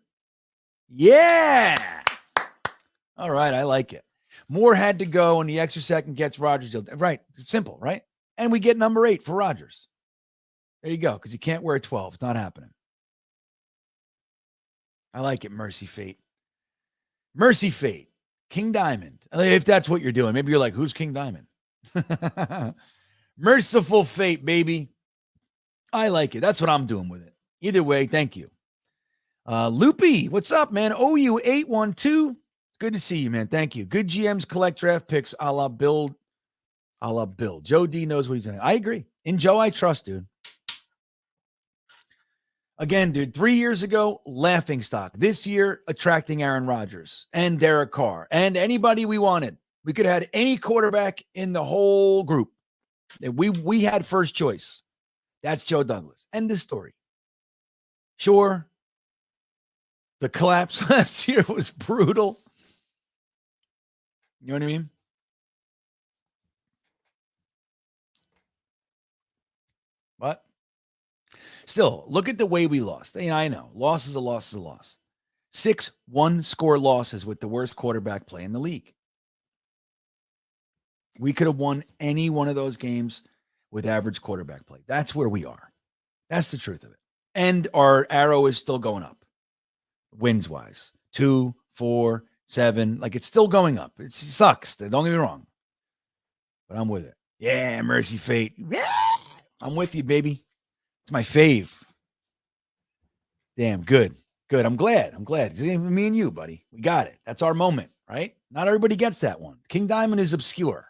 Yeah. All right, I like it. Moore had to go, and the extra second gets Rodgers. Right, it's simple, right? And we get number 8 for Rodgers. There you go, because you can't wear 12. It's not happening. I like it, Mercy Fate. Mercy Fate, King Diamond. If that's what you're doing, maybe you're like, who's King Diamond? Merciful Fate, baby. I like it. That's what I'm doing with it. Either way, thank you. Loopy, what's up, man? OU812. Good to see you, man. Thank you. Good GMs collect draft picks a la Bill. Joe D knows what he's doing. I agree. In Joe, I trust, dude. Again, dude, 3 years ago, laughing stock. This year, attracting Aaron Rodgers and Derek Carr and anybody we wanted. We could have had any quarterback in the whole group. We had first choice. That's Joe Douglas. End of story. Sure, the collapse last year was brutal. You know what I mean? What? Still, look at the way we lost. I know. Loss is a loss is a loss. 6 one-score losses with the worst quarterback play in the league. We could have won any one of those games with average quarterback play. That's where we are. That's the truth of it. And our arrow is still going up, wins-wise. 2, 4, 7. Like, it's still going up. It sucks. Don't get me wrong. But I'm with it. Yeah, Mercy Fate. Yeah, I'm with you, baby. It's my fave. Damn, good. Good. I'm glad. Me and you, buddy. We got it. That's our moment, right? Not everybody gets that one. King Diamond is obscure.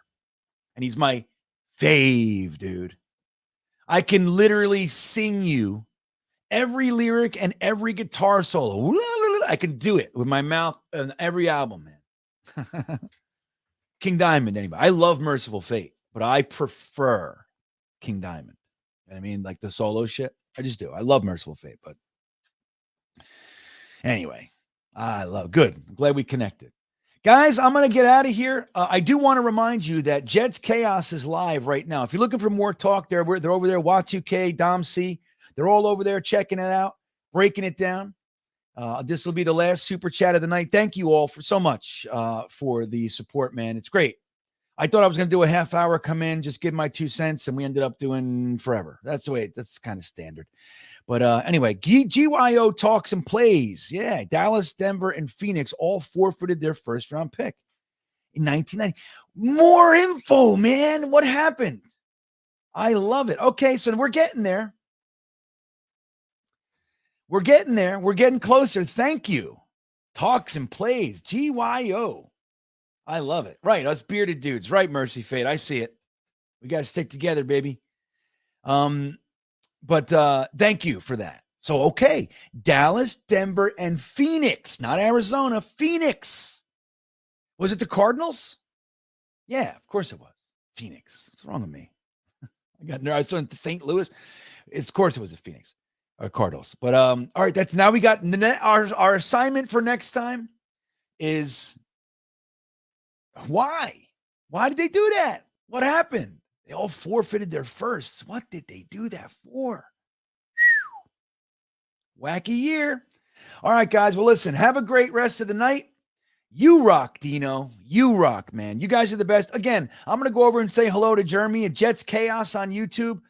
And he's my fave, dude. I can literally sing you every lyric and every guitar solo. I can do it with my mouth on every album, man. King Diamond, anybody. I love Merciful Fate, but I prefer King Diamond. I mean, like the solo shit. I just do. I love Merciful Fate, but anyway, good. I'm glad we connected. Guys, I'm going to get out of here. I do want to remind you that Jets Chaos is live right now. If you're looking for more talk, they're over there. Wat2K, Dom C. They're all over there checking it out, breaking it down. This will be the last super chat of the night. Thank you all for so much for the support, man. It's great. I thought I was going to do a half hour, come in, just give my 2 cents, and we ended up doing forever. That's the way. That's kind of standard. But anyway, GYO talks and plays. Yeah, Dallas, Denver, and Phoenix all forfeited their first-round pick in 1990. More info, man. What happened? I love it. Okay, so we're getting there. We're getting there. We're getting closer. Thank you. Talks and plays. GYO. I love it. Right, us bearded dudes. Right, Mercy Fate. I see it. We got to stick together, baby. But thank you for that. So, okay, Dallas, Denver, and Phoenix, not Arizona, Phoenix. Was it the Cardinals? Yeah, of course it was. Phoenix. What's wrong with me? I was doing St. Louis. Of course it was the Phoenix or Cardinals. But all right, that's now we got our assignment for next time is why? Why did they do that? What happened? They all forfeited their firsts. What did they do that for? Whew. Wacky year. All right, guys. Well, listen, have a great rest of the night. You rock, Dino. You rock, man. You guys are the best. Again, I'm going to go over and say hello to Jeremy at Jets Chaos on YouTube.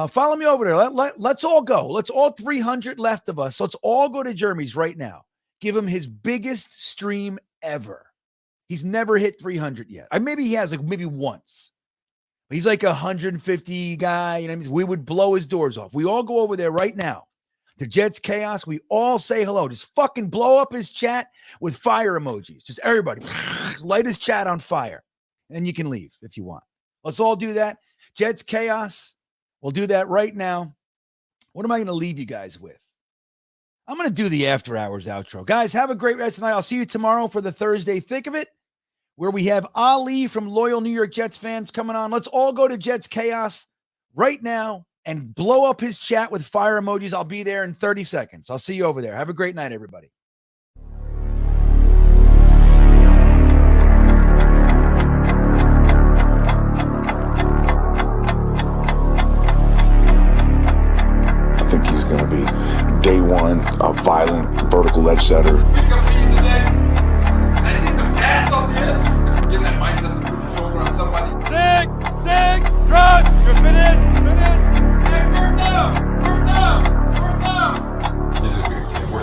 Follow me over there. Let's all go. Let's all 300 left of us. Let's all go to Jeremy's right now. Give him his biggest stream ever. He's never hit 300 yet. Maybe he has, like maybe once. He's like 150 guy. You know, we would blow his doors off. We all go over there right now to Jets Chaos. We all say hello. Just fucking blow up his chat with fire emojis. Just everybody light his chat on fire. And you can leave if you want. Let's all do that. Jets Chaos. We'll do that right now. What am I going to leave you guys with? I'm going to do the after hours outro. Guys, have a great rest of the night. I'll see you tomorrow for the Thursday Thick of It, where we have Ali from Loyal New York Jets fans coming on. Let's all go to Jets Chaos right now and blow up his chat with fire emojis. I'll be there in 30 seconds. I'll see you over there. Have a great night, everybody. I think he's going to be day one, a violent vertical edge setter. I see some gas on this. Get that mindset to put your shoulder on somebody. Dig, drug. You're finished. Hey, first down. This is a weird game. We're